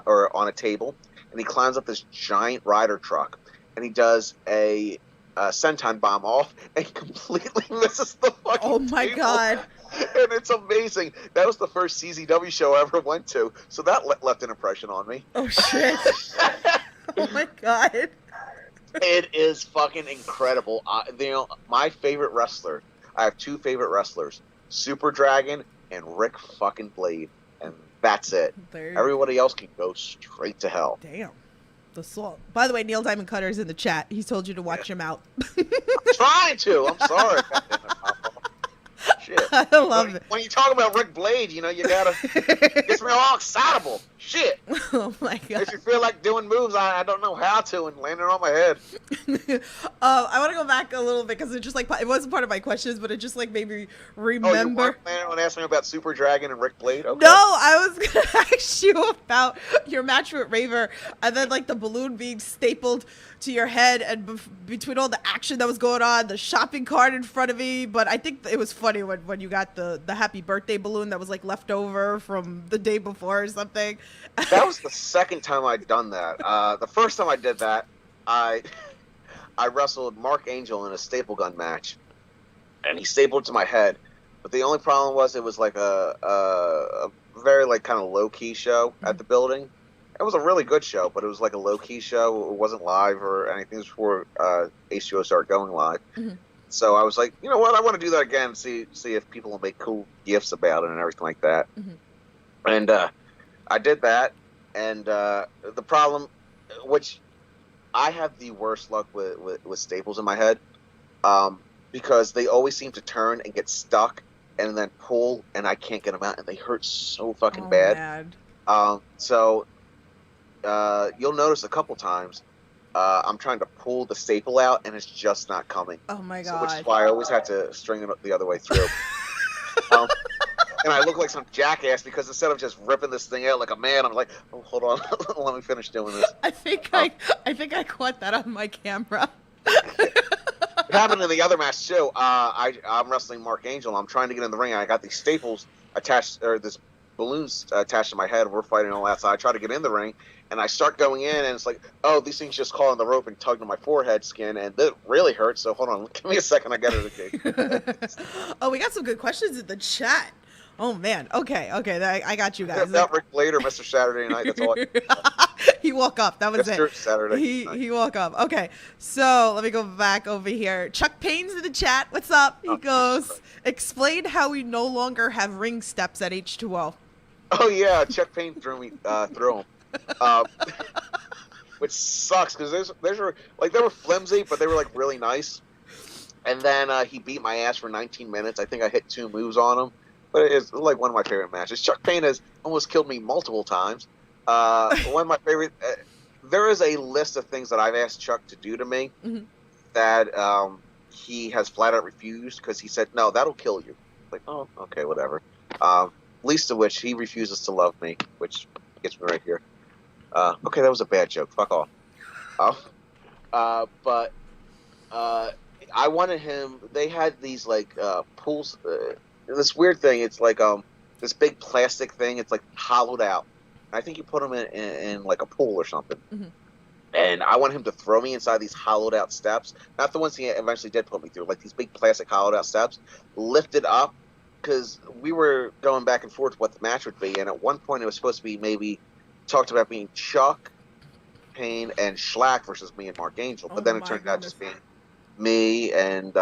or on a table, and he climbs up this giant rider truck, and he does a senton bomb off and completely misses the fucking Oh my table. god. And it's amazing. That was the first CZW show I ever went to, so that left an impression on me. Oh shit. Oh my god. It is fucking incredible. You know, my favorite wrestler, I have two favorite wrestlers, Super Dragon and Rick fucking Blade, and that's it. Everybody else can go straight to hell. Damn. The salt. By the way, Neil Diamond Cutter is in the chat. He's told you to watch him out. I'm trying to. I'm sorry. Shit. I love it. When you talk about Rick Blade, you know, you gotta gets me all excitable. Shit. Oh my god. If you feel like doing moves, I don't know how to, and landing on my head. I want to go back a little bit because it just like it wasn't part of my questions, but it just like made me remember. Oh, you weren't planning on asking me about Super Dragon and Rick Blade? Okay. No, I was gonna ask you about your match with Raver, and then like the balloon being stapled to your head, and between all the action that was going on, the shopping cart in front of me. But I think it was funny when you got the happy birthday balloon that was like left over from the day before or something. That was the second time I'd done that. The first time I did that, I wrestled Mark Angel in a staple gun match, and he stapled to my head. But the only problem was it was like a very like kind of low key show at the building. It was a really good show, but it was like a low key show. It wasn't live or anything. It was before H2O started going live. Mm-hmm. So I was like, you know what? I want to do that again. See if people will make cool gifs about it and everything like that. Mm-hmm. And I did that, and the problem, which I have the worst luck with staples in my head, because they always seem to turn and get stuck and then pull, and I can't get them out, and they hurt so fucking bad. So you'll notice a couple times I'm trying to pull the staple out, and it's just not coming. Oh my god! So, which is why I always have to string it the other way through. And I look like some jackass because instead of just ripping this thing out like a man, I'm like, oh, hold on, let me finish doing this. I think I caught that on my camera. It happened in the other match too. I'm wrestling Mark Angel. I'm trying to get in the ring. I got these staples attached, or this balloons attached to my head. We're fighting all that. So I try to get in the ring, and I start going in, and it's like, oh, these things just caught on the rope and tugged on my forehead skin, and it really hurts. So hold on, give me a second. I got it again. Oh, we got some good questions in the chat. Oh man. Okay. I got you guys. Not Rick Blade or Mr. Saturday Night. That's all. He woke up. That was Mr. it. Saturday Night. He woke up. Okay. So let me go back over here. Chuck Payne's in the chat. What's up? He goes, explain how we no longer have ring steps at H2O. Oh yeah, Chuck Payne threw me through them, which sucks because they were flimsy, but they were like really nice. And then he beat my ass for 19 minutes. I think I hit 2 moves on him. But it's like one of my favorite matches. Chuck Payne has almost killed me multiple times. One of my favorite. There is a list of things that I've asked Chuck to do to me. Mm-hmm. that he has flat out refused because he said, no, that'll kill you. Like, oh, okay, whatever. Least of which he refuses to love me, which gets me right here. Okay, that was a bad joke. Fuck off. But I wanted him. They had these like pools. This weird thing. It's like this big plastic thing. It's like hollowed out. I think you put them in like a pool or something. Mm-hmm. And I want him to throw me inside these hollowed out steps. Not the ones he eventually did put me through. Like these big plastic hollowed out steps. Lifted up. Because we were going back and forth what the match would be. And at one point it was supposed to be maybe talked about being Chuck, Payne, and Schlack versus me and Mark Angel. But then it turned out just being me and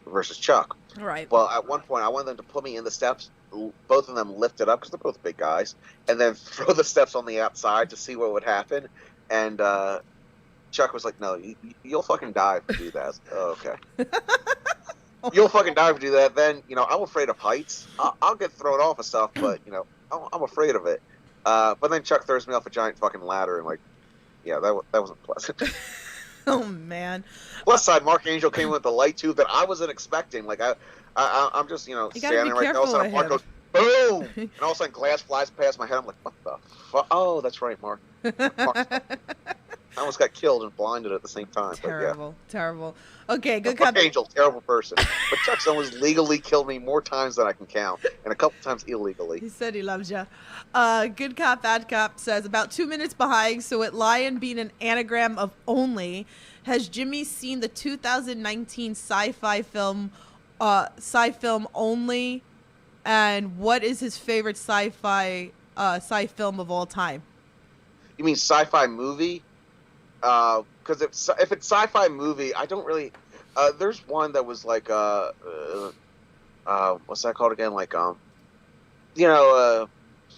versus Chuck. Right. Well, at one point, I wanted them to put me in the steps, both of them lifted up because they're both big guys, and then throw the steps on the outside to see what would happen. And Chuck was like, "No, you'll fucking die if you do that." I was like, oh, okay. You'll fucking die if you do that. Then I'm afraid of heights. I'll get thrown off of stuff, but I'm afraid of it. But then Chuck throws me off a giant fucking ladder, and like, yeah, that wasn't pleasant. Oh man. Plus side, Mark Angel came with the light tube that I wasn't expecting. Like I'm just standing right there. All of a sudden, Mark goes boom, and all of a sudden glass flies past my head. I'm like, what the fuck? Oh, that's right, Mark. I almost got killed and blinded at the same time. Terrible, but yeah. Terrible. Okay, good Mark Angel, terrible person. But Chuck Jones legally killed me more times than I can count, and a couple times illegally. He said he loves you. Good Cop, Bad Cop says, about 2 minutes behind, so with Lion being an anagram of only, has Jimmy seen the 2019 sci-fi film Only? And what is his favorite sci-fi film of all time? You mean sci-fi movie? Because if it's sci-fi movie, I don't really. There's one that was like what's that called again? Like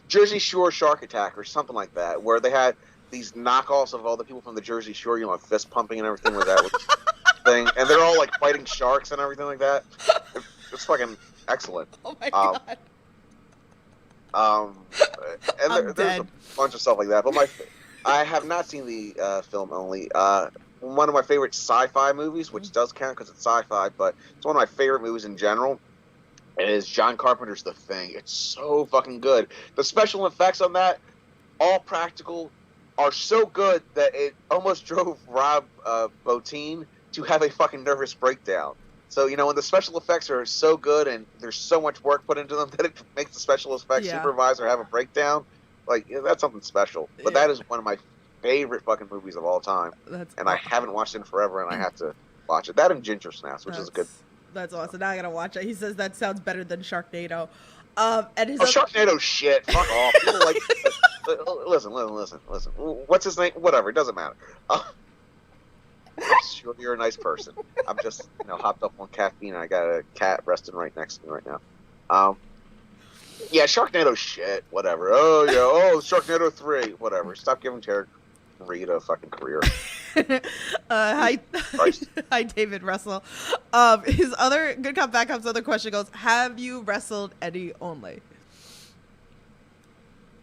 Jersey Shore Shark Attack or something like that, where they had these knockoffs of all the people from the Jersey Shore, like fist pumping and everything with that thing, and they're all like fighting sharks and everything like that. It's fucking excellent. Oh my god. And there's a bunch of stuff like that, but I have not seen the film Only. One of my favorite sci-fi movies, which does count because it's sci-fi, but it's one of my favorite movies in general, is John Carpenter's The Thing. It's so fucking good. The special effects on that, all practical, are so good that it almost drove Rob Bottin to have a fucking nervous breakdown. So, when the special effects are so good and there's so much work put into them that it makes the special effects supervisor have a breakdown, that's something special. But that is one of my favorite fucking movies of all time. I haven't watched it in forever, and I have to watch it. That and Ginger Snaps, which is a good. That's awesome. Now I gotta watch it. He says that sounds better than Sharknado. Sharknado shit. Fuck off. People listen. What's his name? Whatever. It doesn't matter. I'm sure you're a nice person. I'm just, hopped up on caffeine, and I got a cat resting right next to me right now. Yeah, Sharknado shit. Whatever. Oh yeah. Oh, Sharknado 3. Whatever. Stop giving Terry Reed a fucking career. Hi, David Russell. His other Good Cop Bad Cop's other question goes: have you wrestled Eddie Only?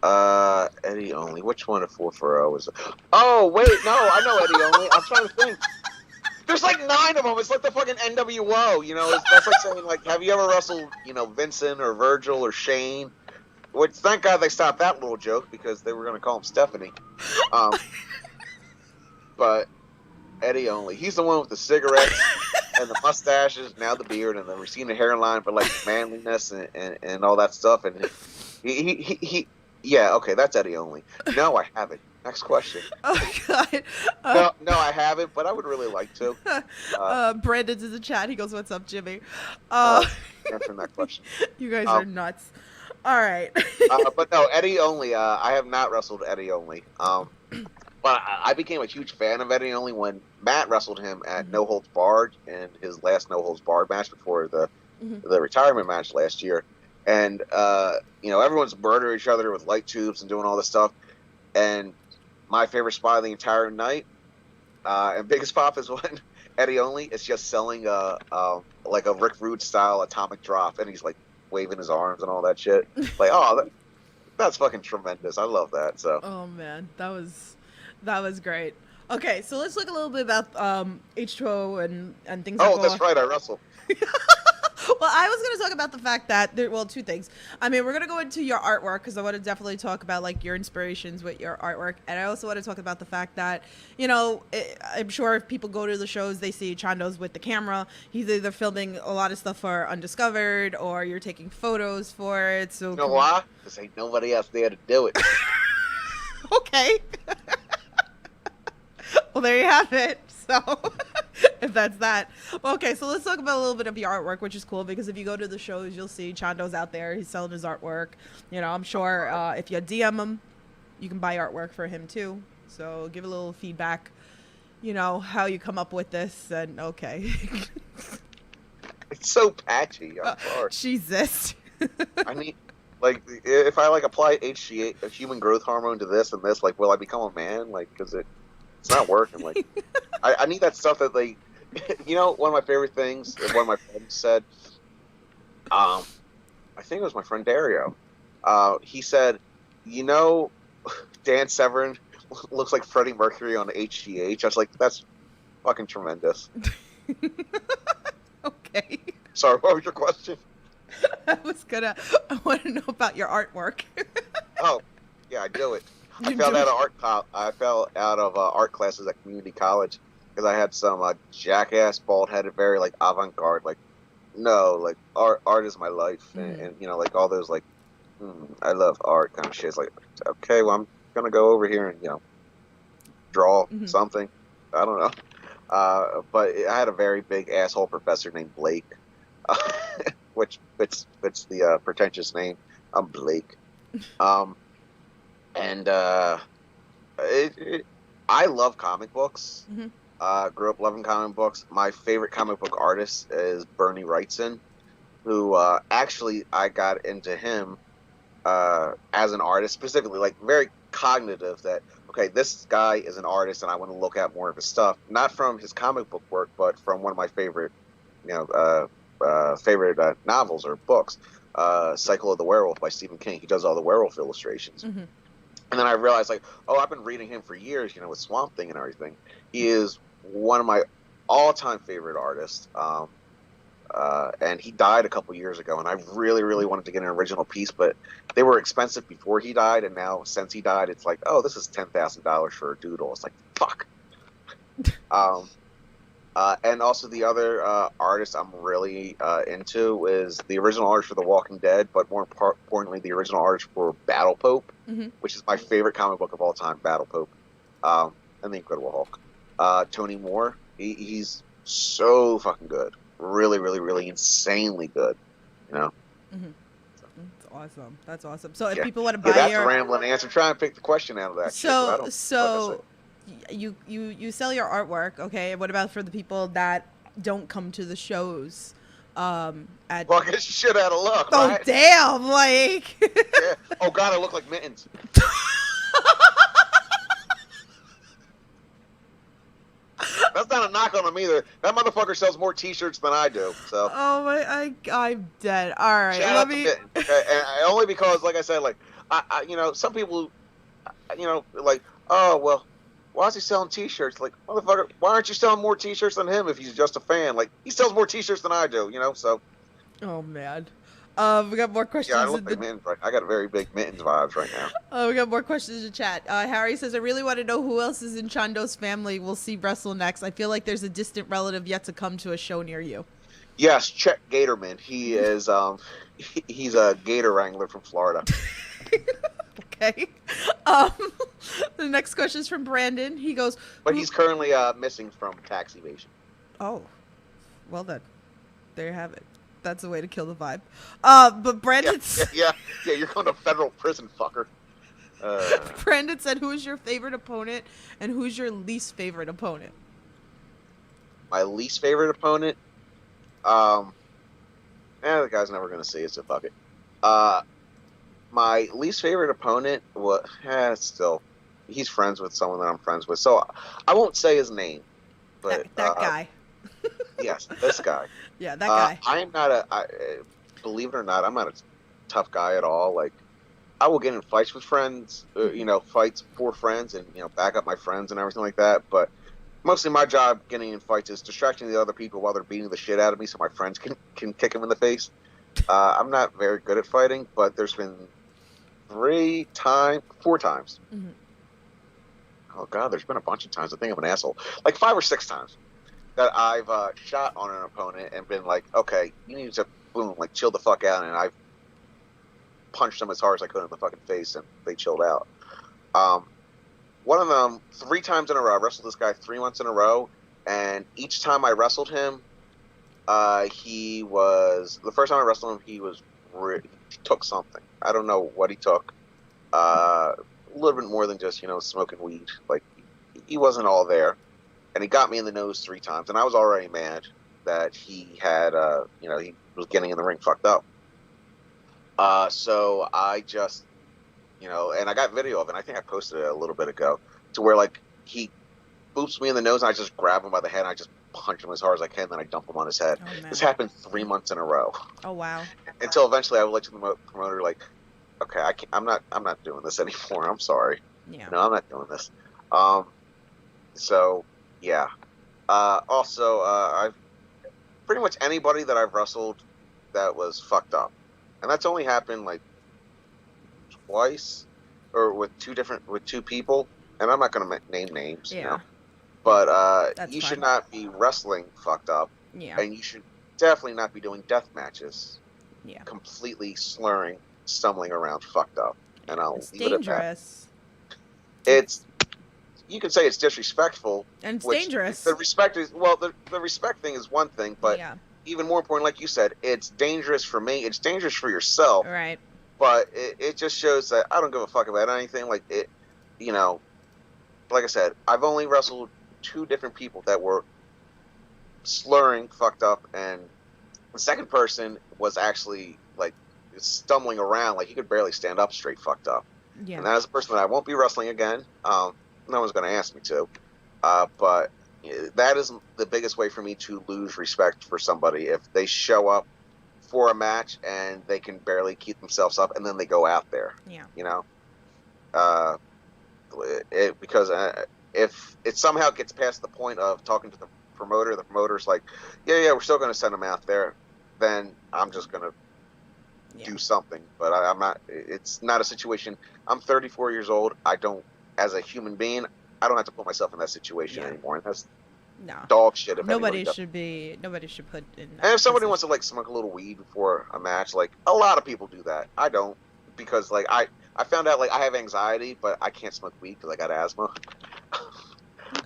Eddie Only. Which one of 440 was it? Oh wait, no, I know Eddie Only. I'm trying to think. There's like 9 of them. It's like the fucking NWO. That's like saying have you ever wrestled Vincent or Virgil or Shane? Which thank God they stopped that little joke because they were going to call him Stephanie. But Eddie Only. He's the one with the cigarettes and the mustaches, now the beard and the receding hairline for manliness and all that stuff. And he yeah, okay, that's Eddie Only. No, I haven't. Next question. Oh God. No, I haven't, but I would really like to. Brandon's in the chat. He goes, "What's up, Jimmy?" Answering that question. You guys are nuts. All right. But no, Eddie Only. I have not wrestled Eddie Only. But I became a huge fan of Eddie Only when Matt wrestled him at No Holds Barred in his last No Holds Barred match before the retirement match last year. And everyone's murdering each other with light tubes and doing all this stuff. And my favorite spot of the entire night, and biggest pop, is when Eddie Only is just selling a Rick Rude style atomic drop, and he's waving his arms and all that shit. That's fucking tremendous. I love that. So. Oh man, that was great. Okay, so let's look a little bit about H2O and things that Oh, go that's on. right. I wrestle. Well, I was going to talk about the fact that two things. I mean, we're going to go into your artwork because I want to definitely talk about like your inspirations with your artwork, and I also want to talk about the fact that I'm sure if people go to the shows, they see Chando's with the camera. He's either filming a lot of stuff for Undiscovered or you're taking photos for it. So You know why? Because ain't nobody else there to do it. okay. Well, there you have it. So, if that's that. Okay, so let's talk about a little bit of your artwork, which is cool because if you go to the shows, you'll see Chando's out there. He's selling his artwork. I'm sure if you DM him, you can buy artwork for him too. So, give a little feedback, how you come up with this. And okay. It's so patchy. I'm sorry. Jesus. I need, like, if I, like, apply HGH, a human growth hormone, to this and this, like, will I become a man? Like, because it's not working. Like, I need that stuff that, like, one of my favorite things that one of my friends said, I think it was my friend Dario. He said, Dan Severn looks like Freddie Mercury on HGH. I was like, that's fucking tremendous. Okay. Sorry, what was your question? I want to know about your artwork. Oh, yeah, I do it. I You fell do out it? of art classes at community college because I had some jackass, bald-headed, very like avant-garde, like no, like art is my life, and like all those like I love art kind of shit. It's like, okay, well, I'm gonna go over here and draw something. I don't know, but I had a very big asshole professor named Blake, which fits the pretentious name. I'm Blake. And I love comic books. Grew up loving comic books. My favorite comic book artist is Bernie Wrightson, who actually I got into him as an artist, specifically, like very cognitive that, okay, this guy is an artist and I want to look at more of his stuff, not from his comic book work, but from one of my favorite, novels or books, Cycle of the Werewolf by Stephen King. He does all the werewolf illustrations. And then I realized, like, oh, I've been reading him for years, with Swamp Thing and everything. He is one of my all-time favorite artists. And he died a couple years ago, and I really, really wanted to get an original piece, but they were expensive before he died, and now since he died, it's like, oh, this is $10,000 for a doodle. It's like, fuck. And also the other artist I'm really into is the original artist for The Walking Dead, but more importantly, the original artist for Battle Pope, which is my favorite comic book of all time, Battle Pope, and The Incredible Hulk. Tony Moore, he's so fucking good. Really, really, really insanely good, That's awesome. That's awesome. So if people want to buy that's your... a rambling answer. Try and pick the question out of that So you sell your artwork, okay? What about for the people that don't come to the shows? Well, I guess shit out of luck, oh, right? damn, like... Yeah. Oh, God, I look like Mittens. That's not a knock on him either. That motherfucker sells more T-shirts than I do. So. Oh my, I'm dead. All right, Shout out to Mittens. And only because, like I said, like some people, like, oh well, why is he selling T-shirts? Like, motherfucker, why aren't you selling more T-shirts than him if he's just a fan? Like, he sells more T-shirts than I do. So. Oh man. We got more questions. Yeah, I look like Mittens. Right? I got a very big Mittens vibes right now. We got more questions in chat. Harry says, I really want to know who else is in Chando's family we'll see wrestle next. I feel like there's a distant relative yet to come to a show near you. Yes, Chet Gatorman. He is he's a gator wrangler from Florida. Okay. The next question is from Brandon. He goes, but he's currently missing from tax evasion. Oh, well then, there you have it. That's a way to kill the vibe. But Brandon... Yeah, you're going to federal prison, fucker. Brandon said, who's your favorite opponent and who's your least favorite opponent? My least favorite opponent? The guy's never going to see it, so fuck it. My least favorite opponent, still, he's friends with someone that I'm friends with, so I won't say his name. But that guy. Yes, this guy. Yeah, that guy. I am not believe it or not, I'm not a tough guy at all. Like, I will get in fights with friends, fights for friends, and back up my friends and everything like that. But mostly my job getting in fights is distracting the other people while they're beating the shit out of me, so my friends can kick them in the face. I'm not very good at fighting, but there's been 4 times. Mhm. Oh god, there's been a bunch of times. I think I'm an asshole. Like 5 or 6 times that I've shot on an opponent and been like, okay, you need to boom, like chill the fuck out, and I've punched them as hard as I could in the fucking face, and they chilled out. Um, One of them, 3 times in a row, I wrestled this guy 3 months in a row, and each time I wrestled him, the first time I wrestled him, he took something. I don't know what he took. A little bit more than just smoking weed. Like he wasn't all there, and he got me in the nose 3 times, and I was already mad that he had he was getting in the ring fucked up. So I just and I got video of it. And I think I posted it a little bit ago, to where like he boops me in the nose, and I just grab him by the head, and I just punch him as hard as I can, then I dump him on his head. Oh, man. This happened 3 months in a row. Oh, wow. Until eventually I would let the promoter like, okay, I'm not doing this anymore. I'm sorry. Yeah. No, I'm not doing this. So yeah. Also, I've pretty much anybody that I've wrestled that was fucked up, and that's only happened like twice, or with 2 people, and I'm not going to name names. Yeah. But That's you fine. should not be wrestling fucked up, Yeah. and you should definitely not be doing death matches. Yeah. Completely slurring, stumbling around, fucked up, and I'll It's leave it at that. dangerous. You could say it's disrespectful, And it's which dangerous. the respect thing is one thing, but yeah. even more important, like you said, it's dangerous for me. It's dangerous for yourself. Right. But it just shows that I don't give a fuck about anything. Like it, like I said, I've only wrestled 2 different people that were slurring, fucked up, and the second person was actually like stumbling around, like he could barely stand up straight, fucked up. Yeah. And that is a person that I won't be wrestling again. No one's going to ask me to. But that is the biggest way for me to lose respect for somebody, if they show up for a match and they can barely keep themselves up, and then they go out there. Yeah. Because if it somehow gets past the point of talking to the promoter's like, yeah, we're still going to send them out there, then I'm just going to do something. But I'm not. It's not a situation. I'm 34 years old. As a human being, I don't have to put myself in that situation anymore. And that's dog shit. If Nobody should put in. And if somebody wants to like smoke a little weed before a match, like a lot of people do that. I don't, because like I found out like I have anxiety, but I can't smoke weed because I got asthma.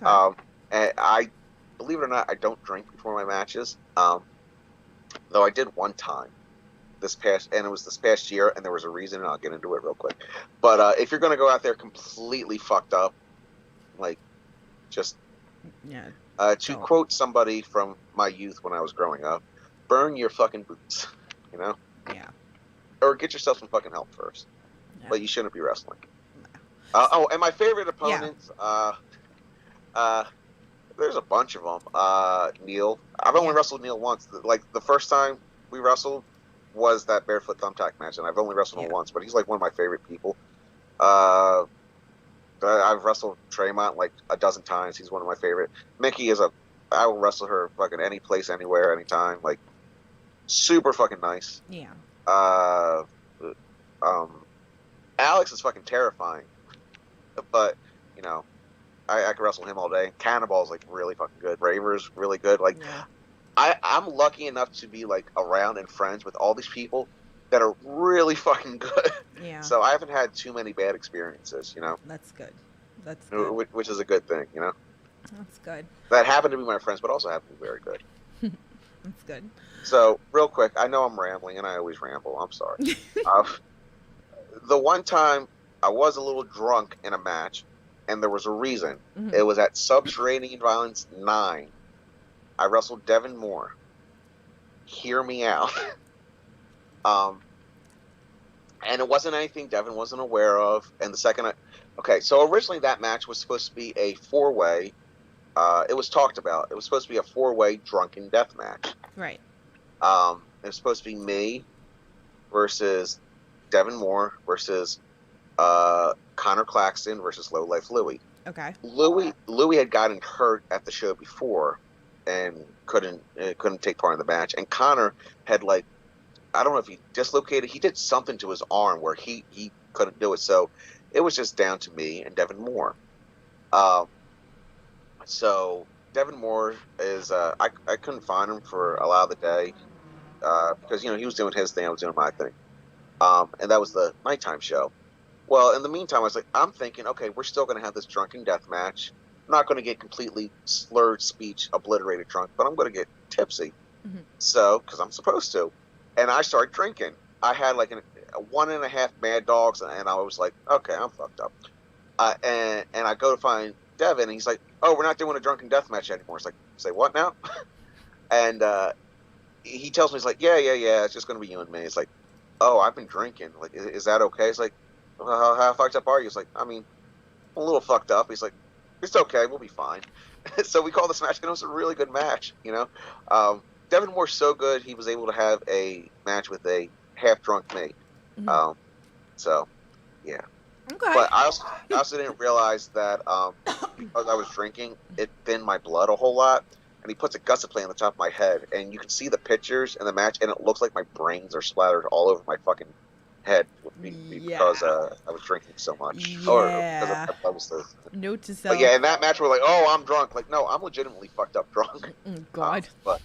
Okay. And I, believe it or not, I don't drink before my matches. Though I did one time and it was this past year, and there was a reason, and I'll get into it real quick. But if you're going to go out there completely fucked up, like just to quote somebody from my youth when I was growing up, burn your fucking boots, Yeah. or get yourself some fucking help first. Yeah. But you shouldn't be wrestling. And my favorite opponents, there's a bunch of them. Neil, I've only wrestled Neil once. Like the first time we wrestled was that barefoot thumbtack match, and I've only wrestled him once, but he's like one of my favorite people. I've wrestled Tremont like a dozen times. He's one of my favorite. Mickey I will wrestle her fucking any place, anywhere, anytime. Like, super fucking nice. Yeah. Alex is fucking terrifying, but I could wrestle him all day. Cannonball's like really fucking good. Raver's really good. Like, I'm lucky enough to be like around and friends with all these people that are really fucking good. Yeah. So I haven't had too many bad experiences, That's good. That's good. Which is a good thing, That's good. That happen to be my friends, but also happen to be very good. That's good. So, real quick, I know I'm rambling, and I always ramble. I'm sorry. The one time I was a little drunk in a match, and there was a reason. Mm-hmm. It was at Subterranean Violence 9. I wrestled Devin Moore. Hear me out. And it wasn't anything Devin wasn't aware of. And the second so originally that match was supposed to be a 4-way. It was talked about. It was supposed to be a 4-way drunken death match. Right. It was supposed to be me versus Devin Moore versus Connor Claxton versus Low Life Louie. Okay. Louie had gotten hurt at the show before and couldn't take part in the match. And Connor had, like, I don't know if he dislocated. He did something to his arm where he couldn't do it. So it was just down to me and Devin Moore. So Devin Moore is I couldn't find him for a lot of the day because he was doing his thing, I was doing my thing. And that was the nighttime show. Well, in the meantime, I was like, I'm thinking, okay, we're still going to have this drunken death match. I'm not going to get completely slurred speech, obliterated drunk, but I'm going to get tipsy. Mm-hmm. So, because I'm supposed to. And I started drinking. I had like a 1.5 Mad Dogs, and I was like, okay, I'm fucked up. And I go to find Devin, and he's like, oh, we're not doing a drunken death match anymore. It's like, say what now? And he tells me, he's like, yeah, it's just going to be you and me. It's like, oh, I've been drinking. Like, is that okay? It's like, well, how fucked up are you? It's like, I mean, I'm a little fucked up. He's like, it's okay, we'll be fine. So we called this match, and it was a really good match, Devin Moore's so good, he was able to have a match with a half-drunk me. Mm-hmm. So, yeah. Okay. But I also didn't realize that because I was drinking, it thinned my blood a whole lot. And he puts a gusset plate on the top of my head, and you can see the pictures in the match, and it looks like my brains are splattered all over my fucking head because I was drinking so much. Yeah. Or because I was thirsty. Note to self. But yeah, in that match, we're like, oh, I'm drunk. Like, no, I'm legitimately fucked up drunk. God. But,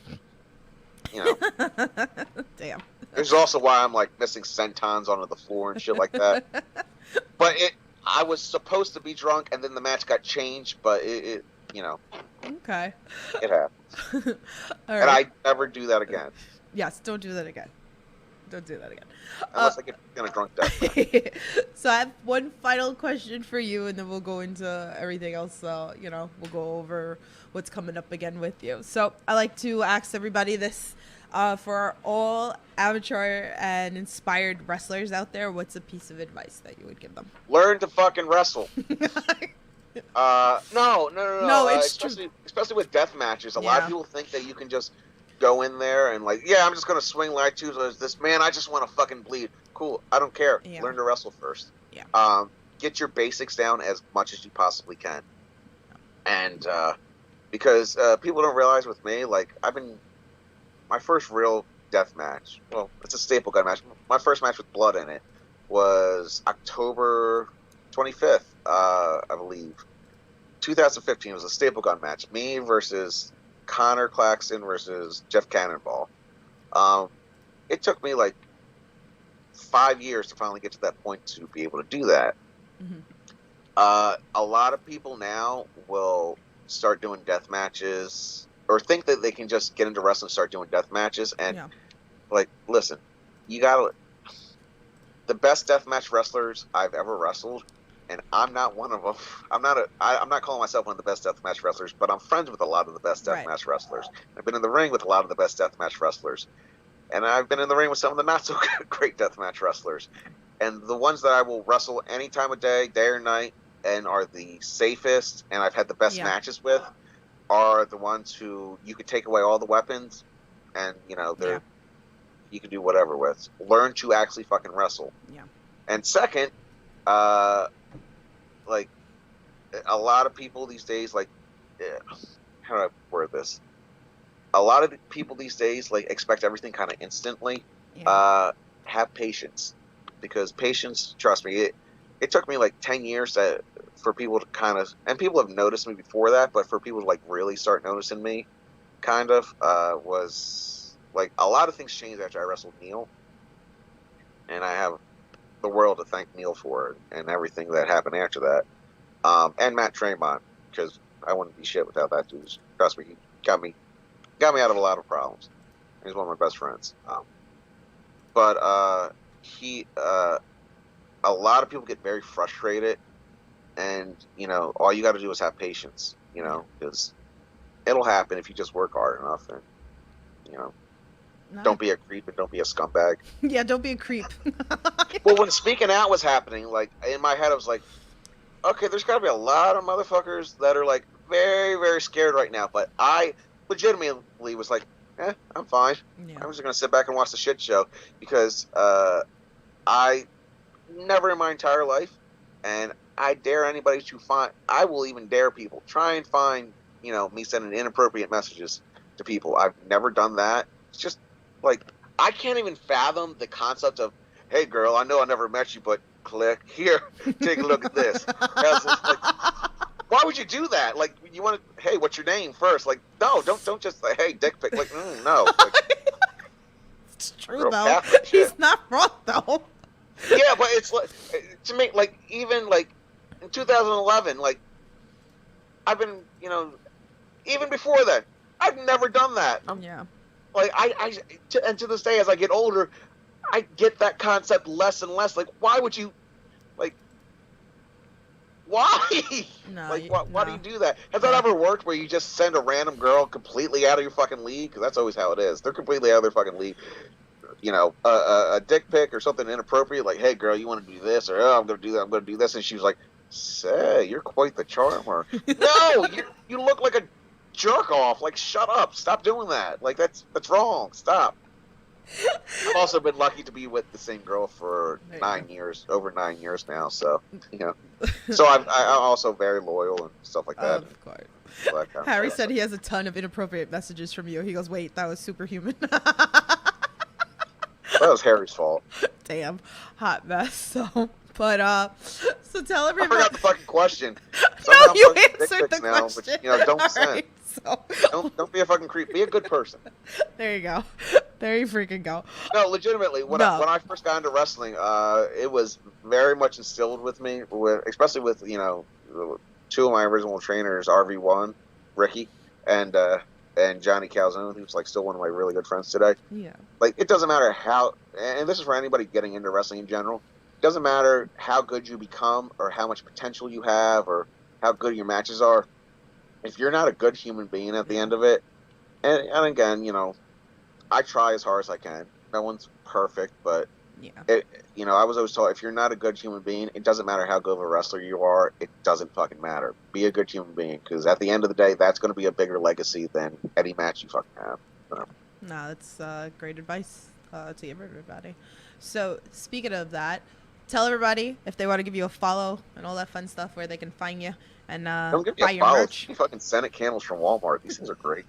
Damn. This is also why I'm like missing sentons onto the floor and shit like that. But I was supposed to be drunk, and then the match got changed, but it Okay. it happens. All and right. I never do that again. Yes, don't do that again. Don't do that again. Unless I get in a drunk death. So I have one final question for you, and then we'll go into everything else. We'll go over what's coming up again with you. So I like to ask everybody this. For all amateur and inspired wrestlers out there, what's a piece of advice that you would give them? Learn to fucking wrestle. No. No, it's true. Especially with death matches. A lot of people think that you can just go in there and like, yeah, I'm just going to swing like this. Man, I just want to fucking bleed. Cool. I don't care. Yeah. Learn to wrestle first. Yeah. Get your basics down as much as you possibly can. And because people don't realize with me, like, my first real death match, well, it's a staple gun match. My first match with blood in it was October 25th, I believe. 2015. It was a staple gun match. Me versus Connor Claxton versus Jeff Cannonball. It took me like 5 years to finally get to that point to be able to do that. Mm-hmm. A lot of people now will start doing death matches or think that they can just get into wrestling and start doing death matches. And like, listen, the best deathmatch wrestlers I've ever wrestled, and I'm not one of them. I'm not calling myself one of the best deathmatch wrestlers, but I'm friends with a lot of the best deathmatch wrestlers. I've been in the ring with a lot of the best deathmatch wrestlers, and I've been in the ring with some of the not so great deathmatch wrestlers. And the ones that I will wrestle any time of day or night, and are the safest, and I've had the best matches with, are the ones who you could take away all the weapons, and you can do whatever with. Learn to actually fucking wrestle. Yeah. And second, like a lot of people these days, like, how do I word this? A lot of people these days like expect everything kind of instantly. Yeah. Have patience, because patience, trust me, it took me like 10 years for people to kind of, and people have noticed me before that, but for people to like really start noticing me, kind of, was like a lot of things changed after I wrestled Neil, and I have the world to thank Neil for it and everything that happened after that, and Matt Tremont, because I wouldn't be shit without that dude. Trust me, he got me out of a lot of problems. He's one of my best friends. But a lot of people get very frustrated, and all you got to do is have patience, because it'll happen if you just work hard enough, and don't be a creep and don't be a scumbag. Yeah, don't be a creep. Well, when Speaking Out was happening, like in my head I was like, okay, there's got to be a lot of motherfuckers that are like very, very scared right now, but I legitimately was like, I'm fine. Yeah. I'm just gonna sit back and watch the shit show, because I never in my entire life. And I dare anybody to find. I will even dare people try and find me sending inappropriate messages to people. I've never done that. It's just like I can't even fathom the concept of, hey girl, I know I never met you, but click here, take a look at this. Like, why would you do that? Like, you want to, hey, what's your name first? Like, no, don't just like, hey, dick pic. Like, no. Like, it's true though. He's not wrong though. Yeah, but it's like, to me, like, even like in 2011, like I've been, even before that, I've never done that. Yeah. Like and to this day, as I get older, I get that concept less and less. Like, why would you, like, why? No, like, why do you do that? Has that ever worked where you just send a random girl completely out of your fucking league? Because that's always how it is. They're completely out of their fucking league. A dick pic or something inappropriate, like, hey girl, you want to do this, or oh, I'm gonna do that, I'm gonna do this, and she was like, say, you're quite the charmer. No, you look like a jerk off. Like, shut up, stop doing that. Like, that's wrong. Stop. I've also been lucky to be with the same girl for 9 years, over 9 years now. So so I'm also very loyal and stuff like that. Of course. Harry said he has a ton of inappropriate messages from you. He goes, wait, that was superhuman. That was Harry's fault. Damn, hot mess. So tell everybody. I forgot the fucking question. No, you answered the question. But, don't send. Right, so. Don't be a fucking creep. Be a good person. There you go. There you freaking go. No, legitimately, when I first got into wrestling, it was very much instilled with me, especially with two of my original trainers, RV1, Ricky, and Johnny Calzone, who's like still one of my really good friends today. Yeah. Like, it doesn't matter how, and this is for anybody getting into wrestling in general, it doesn't matter how good you become or how much potential you have or how good your matches are. If you're not a good human being at the end of it, and again, I try as hard as I can. No one's perfect, but I was always told, if you're not a good human being, it doesn't matter how good of a wrestler you are. It doesn't fucking matter. Be a good human being, because at the end of the day, that's going to be a bigger legacy than any match you fucking have. No, that's great advice to everybody. So, speaking of that, tell everybody if they want to give you a follow and all that fun stuff, where they can find you and buy your merch. You fucking Senate candles from Walmart. These things are great.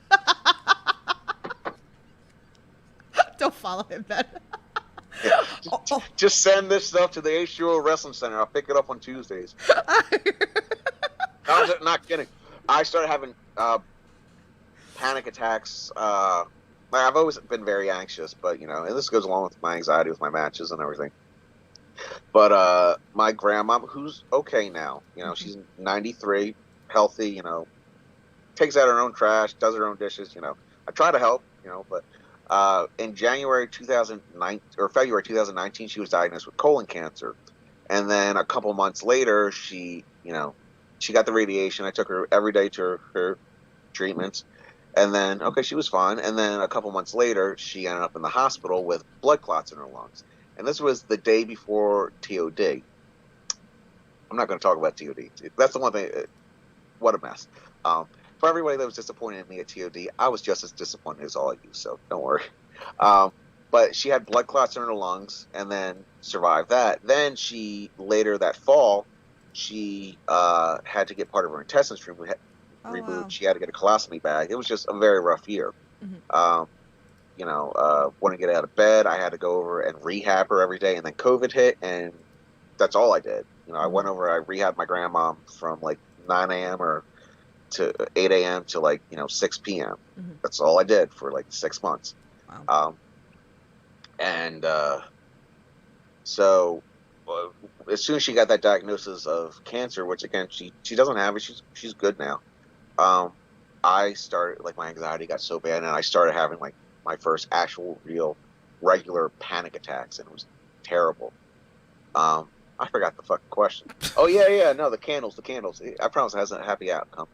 Don't follow him, Ben. Yeah, just send this stuff to the H2O Wrestling Center. I'll pick it up on Tuesdays. I'm not kidding. I started having panic attacks. I've always been very anxious, but and this goes along with my anxiety with my matches and everything. But my grandma, who's okay now, she's 93, healthy, takes out her own trash, does her own dishes. I try to help, but in January 2009 or February 2019, she was diagnosed with colon cancer, and then a couple months later, she got the radiation. I took her every day to her treatments. And then, she was fine. And then a couple months later, she ended up in the hospital with blood clots in her lungs. And this was the day before TOD. I'm not going to talk about TOD. That's the one thing. What a mess. For everybody that was disappointed in me at TOD, I was just as disappointed as all of you, so don't worry. But she had blood clots in her lungs and then survived that. Then later that fall, she had to get part of her intestines removed. Wow. She had to get a colostomy bag. It was just a very rough year. Mm-hmm. Wouldn't get out of bed. I had to go over and rehab her every day, and then COVID hit, and that's all I did. I went over, I rehabbed my grandma from like 9 a.m. or to 8 a.m. to like 6 p.m. Mm-hmm. That's all I did for like 6 months. Wow. So as soon as she got that diagnosis of cancer, which again she doesn't have it, she's good now. I started, like, my anxiety got so bad, and I started having like my first actual real regular panic attacks, and it was terrible. I forgot the fucking question. Oh yeah, no, the candles. I promise it has a happy outcome.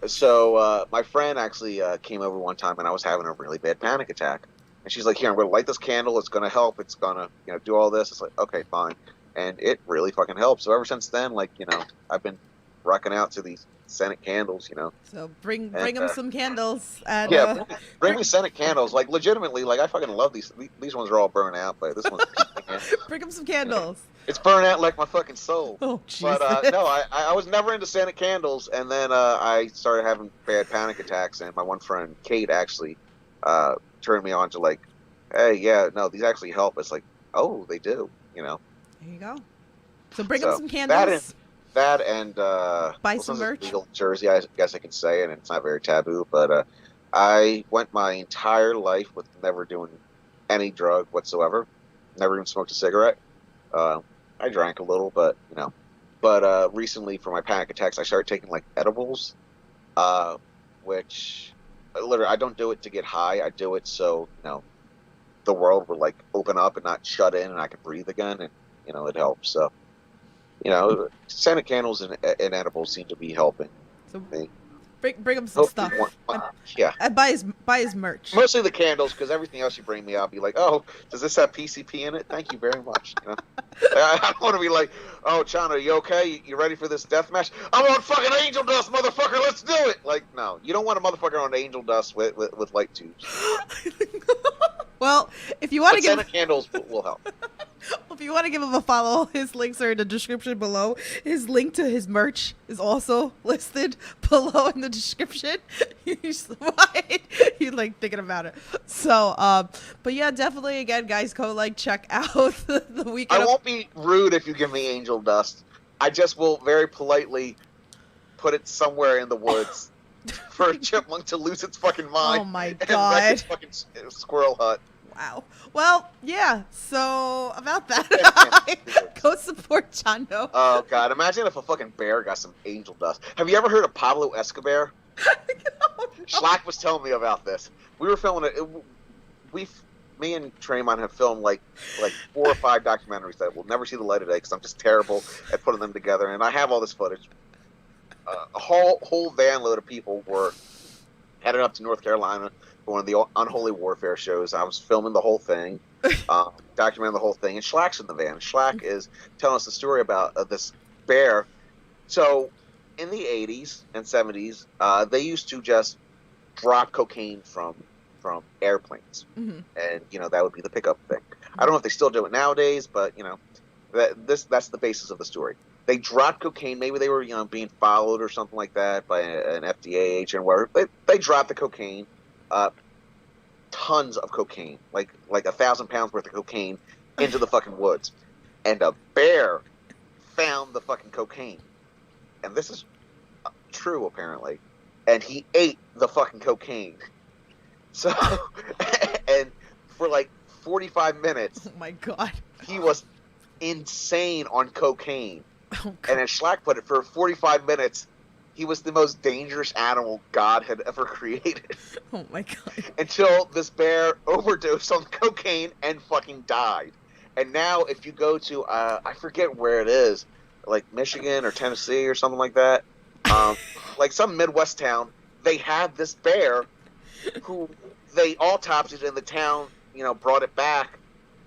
So my friend actually came over one time, and I was having a really bad panic attack, and she's like, "Here, I'm going to light this candle. It's going to help. It's going to do all this." It's like, okay, fine, and it really fucking helped. So ever since then, like, I've been rocking out to these Senate candles, So bring them some candles. And, bring me Senate candles. Like, legitimately, like, I fucking love these. These ones are all burnt out, but this one's peeking Bring him some candles. It's burning out like my fucking soul. Oh, Jesus. But no, I was never into scented candles, and then I started having bad panic attacks, and my one friend Kate actually turned me on to like, hey, yeah, no, these actually help. It's like, oh, they do, you know. There you go. So bring him some candles. That and buy some merch. Legal in Jersey, I guess I can say, and it's not very taboo. But I went my entire life with never doing any drug whatsoever. Never even smoked a cigarette. I drank a little, but you know. But recently, for my panic attacks, I started taking like edibles, which literally I don't do it to get high. I do it so you know the world will like open up and not shut in, and I can breathe again, and you know it helps. So you know, scented candles and edibles seem to be helping. So me. bring him some stuff. Yeah. And buy his merch. Mostly the candles, because everything else you bring me, I'll be like, oh, does this have PCP in it? Thank you very much. You know? I don't want to be like, oh, Chando, you okay? You ready for this death match? I'm on fucking angel dust, motherfucker. Let's do it. Like, no, you don't want a motherfucker on angel dust with light tubes. Well, if you want to give candles will help. If you want to give him a follow, his links are in the description below. His link to his merch is also listed below in the description. He's like thinking about it. So, but yeah, definitely again, guys, go like check out the weekend. I won't be rude if you give me angel dust. I just will very politely put it somewhere in the woods for a chipmunk to lose its fucking mind. Oh my and god! wreck its fucking squirrel hut. Wow. Well, yeah. So about that, go support Chando. Oh god! Imagine if a fucking bear got some angel dust. Have you ever heard of Pablo Escobar? No. Schlack was telling me about this. We were filming it. Me and Traymon have filmed like 4 or 5 documentaries that will never see the light of day because I'm just terrible at putting them together. And I have all this footage. A whole van load of people were headed up to North Carolina for one of the Unholy Warfare shows. I was filming the whole thing, documenting the whole thing, and Schlack's in the van. Schlack is telling us the story about this bear. So, in the 80s and 70s, they used to just drop cocaine from airplanes, and you know that would be the pickup thing. I don't know if they still do it nowadays, but you know that's the basis of the story. They dropped cocaine. Maybe they were being followed or something like that by an FDA agent. Where they dropped the cocaine, tons of cocaine, like 1,000 pounds worth of cocaine, into the fucking woods, and a bear found the fucking cocaine, and this is true apparently, and he ate the fucking cocaine. So, and for like 45 minutes, oh my god, he was insane on cocaine. Oh, and as Schlack put it, for 45 minutes, he was the most dangerous animal God had ever created. Oh my god. Until this bear overdosed on cocaine and fucking died. And now if you go to, I forget where it is, like Michigan or Tennessee or something like that, like some Midwest town, they have this bear who they autopsied in the town, brought it back,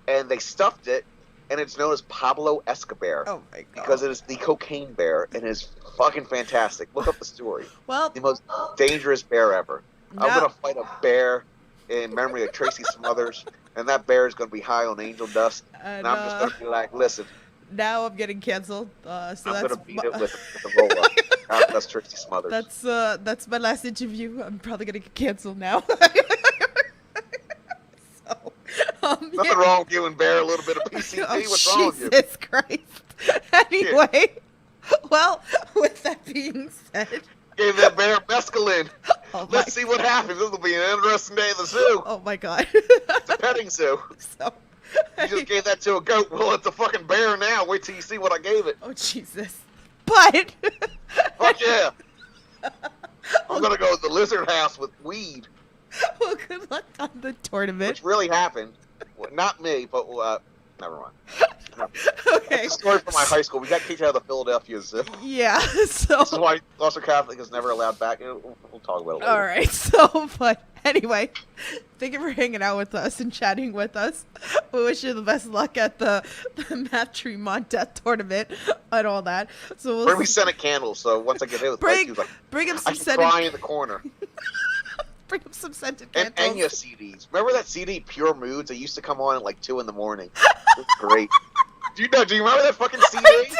and they stuffed it, and it's known as Pablo Escobar. Oh my god. Because it is the cocaine bear, and it is fucking fantastic. Look up the story. Well, the most dangerous bear ever. No. I'm gonna fight a bear in memory of Tracy Smothers, and that bear is gonna be high on angel dust, and I'm just gonna be like, listen. Now I'm getting canceled. So I'm that's gonna beat it with a roll-up. That's Tracy Smothers. That's my last interview. I'm probably gonna get canceled now. Nothing wrong with giving Bear a little bit of PCP. What's wrong with you? Jesus Christ. Anyway, well, with that being said, gave that bear mescaline. Oh Let's see what happens. This will be an interesting day at the zoo. Oh my god. It's a petting zoo. So, you just gave that to a goat. Well, it's a fucking bear now. Wait till you see what I gave it. Oh Jesus. But. Fuck yeah. I'm gonna go to the lizard house with weed. Well, good luck on the tournament. Which really happened. Well, not me, but never mind. Okay. That's a story from my high school. We got kicked out of the Philadelphia Zoo. Yeah. So. This is why Foster Catholic is never allowed back. We'll talk about it later. All right. So, but anyway, thank you for hanging out with us and chatting with us. We wish you the best luck at the Matt Tremont Death Tournament and all that. So we'll bring me scented candles. So once I get hit with light tubes, bring him some I can scented. cry in the corner. Bring him some scented And candles. Enya CDs. Remember that CD, Pure Moods? It used to come on at like 2 in the morning. It's great. Do you remember that fucking CD? I do.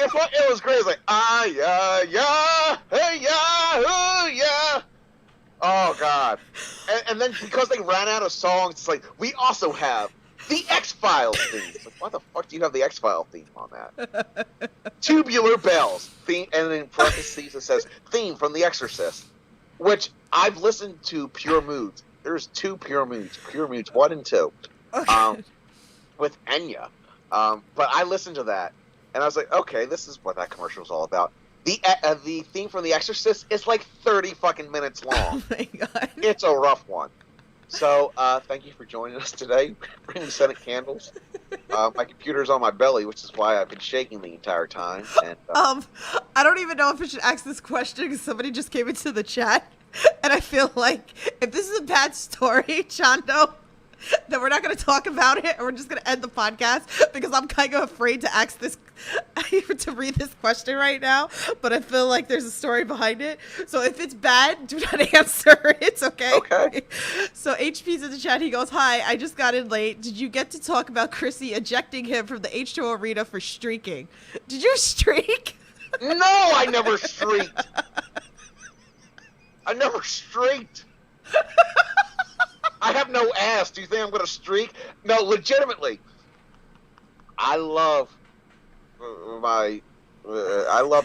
It was great. It was like, yeah, hey, yeah, ooh, yeah. Oh, God. And then because they ran out of songs, it's like, we also have the X-Files theme. It's like, why the fuck do you have the X-Files theme on that? Tubular Bells. Theme, and in parentheses it says, theme from The Exorcist. Which I've listened to Pure Moods. There's 2 Pure Moods. Pure Moods 1 and 2. Okay. With Enya. But I listened to that, and I was like, okay, this is what that commercial was all about. The theme from The Exorcist is like 30 fucking minutes long. Oh my god. It's a rough one. So, thank you for joining us today. Bringing Senate candles. My computer's on my belly, which is why I've been shaking the entire time. And, I don't even know if I should ask this question because somebody just came into the chat, and I feel like if this is a bad story, Chando, then we're not going to talk about it, and we're just going to end the podcast because I'm kind of afraid to ask this, to read this question right now, but I feel like there's a story behind it. So if it's bad, do not answer. It's okay. Okay. So HP's in the chat. He goes, hi, I just got in late. Did you get to talk about Chrissy ejecting him from the H2O arena for streaking? Did you streak? No, I never streaked. I never streaked. I have no ass. Do you think I'm going to streak? No, legitimately. I love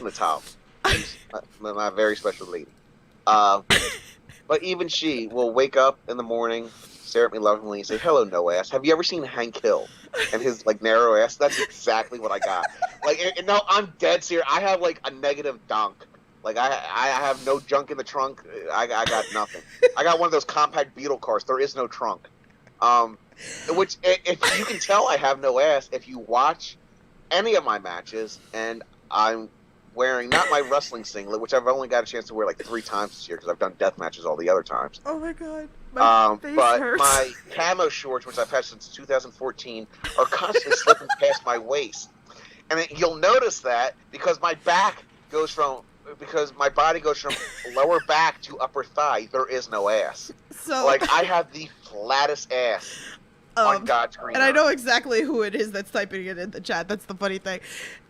Natal. She's my very special lady. But even she will wake up in the morning, stare at me lovingly, and say, "Hello, no ass. Have you ever seen Hank Hill and his like narrow ass?" That's exactly what I got. Like, no, I'm dead serious. I have like a negative dunk. Like, I have no junk in the trunk. I got nothing. I got one of those compact Beetle cars. There is no trunk. Which, if you can tell I have no ass, if you watch any of my matches, and I'm wearing, not my wrestling singlet, which I've only got a chance to wear like 3 times this year because I've done death matches all the other times. Oh my god. My face but hurts. my camo shorts, which I've had since 2014, are constantly slipping past my waist. And you'll notice that because my body goes from lower back to upper thigh, there is no ass. So, like, I have the flattest ass on God's green and I earth. know exactly who it is that's typing it in the chat. That's the funny thing.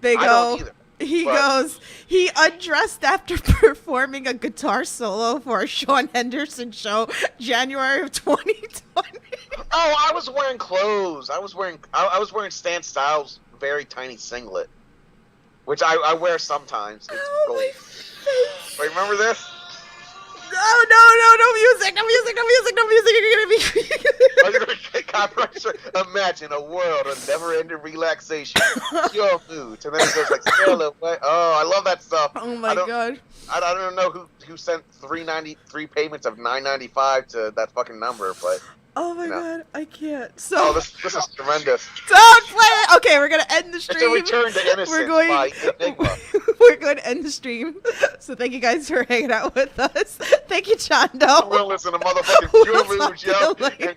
I don't either. He goes, he undressed after performing a guitar solo for a Shawn Henderson show, January of 2020. Oh, I was wearing clothes. I was wearing Stan Styles' very tiny singlet, which I wear sometimes. It's gold. Wait, remember this? No music. You're gonna be. Are you gonna get copyright? Imagine a world of never-ending relaxation, pure moods, and then it goes like sail away. Oh, I love that stuff. Oh my god. I don't know who sent 3 payments of $9.95 to that fucking number, but. Oh my god, I can't. So. Oh, this is tremendous. Don't play it. Okay, we're gonna end the stream. It's a return to innocence by Enigma. We're going to end the stream. So thank you guys for hanging out with us. Thank you, Chando. We'll listen to motherfucking Pure Moods, yo. Later.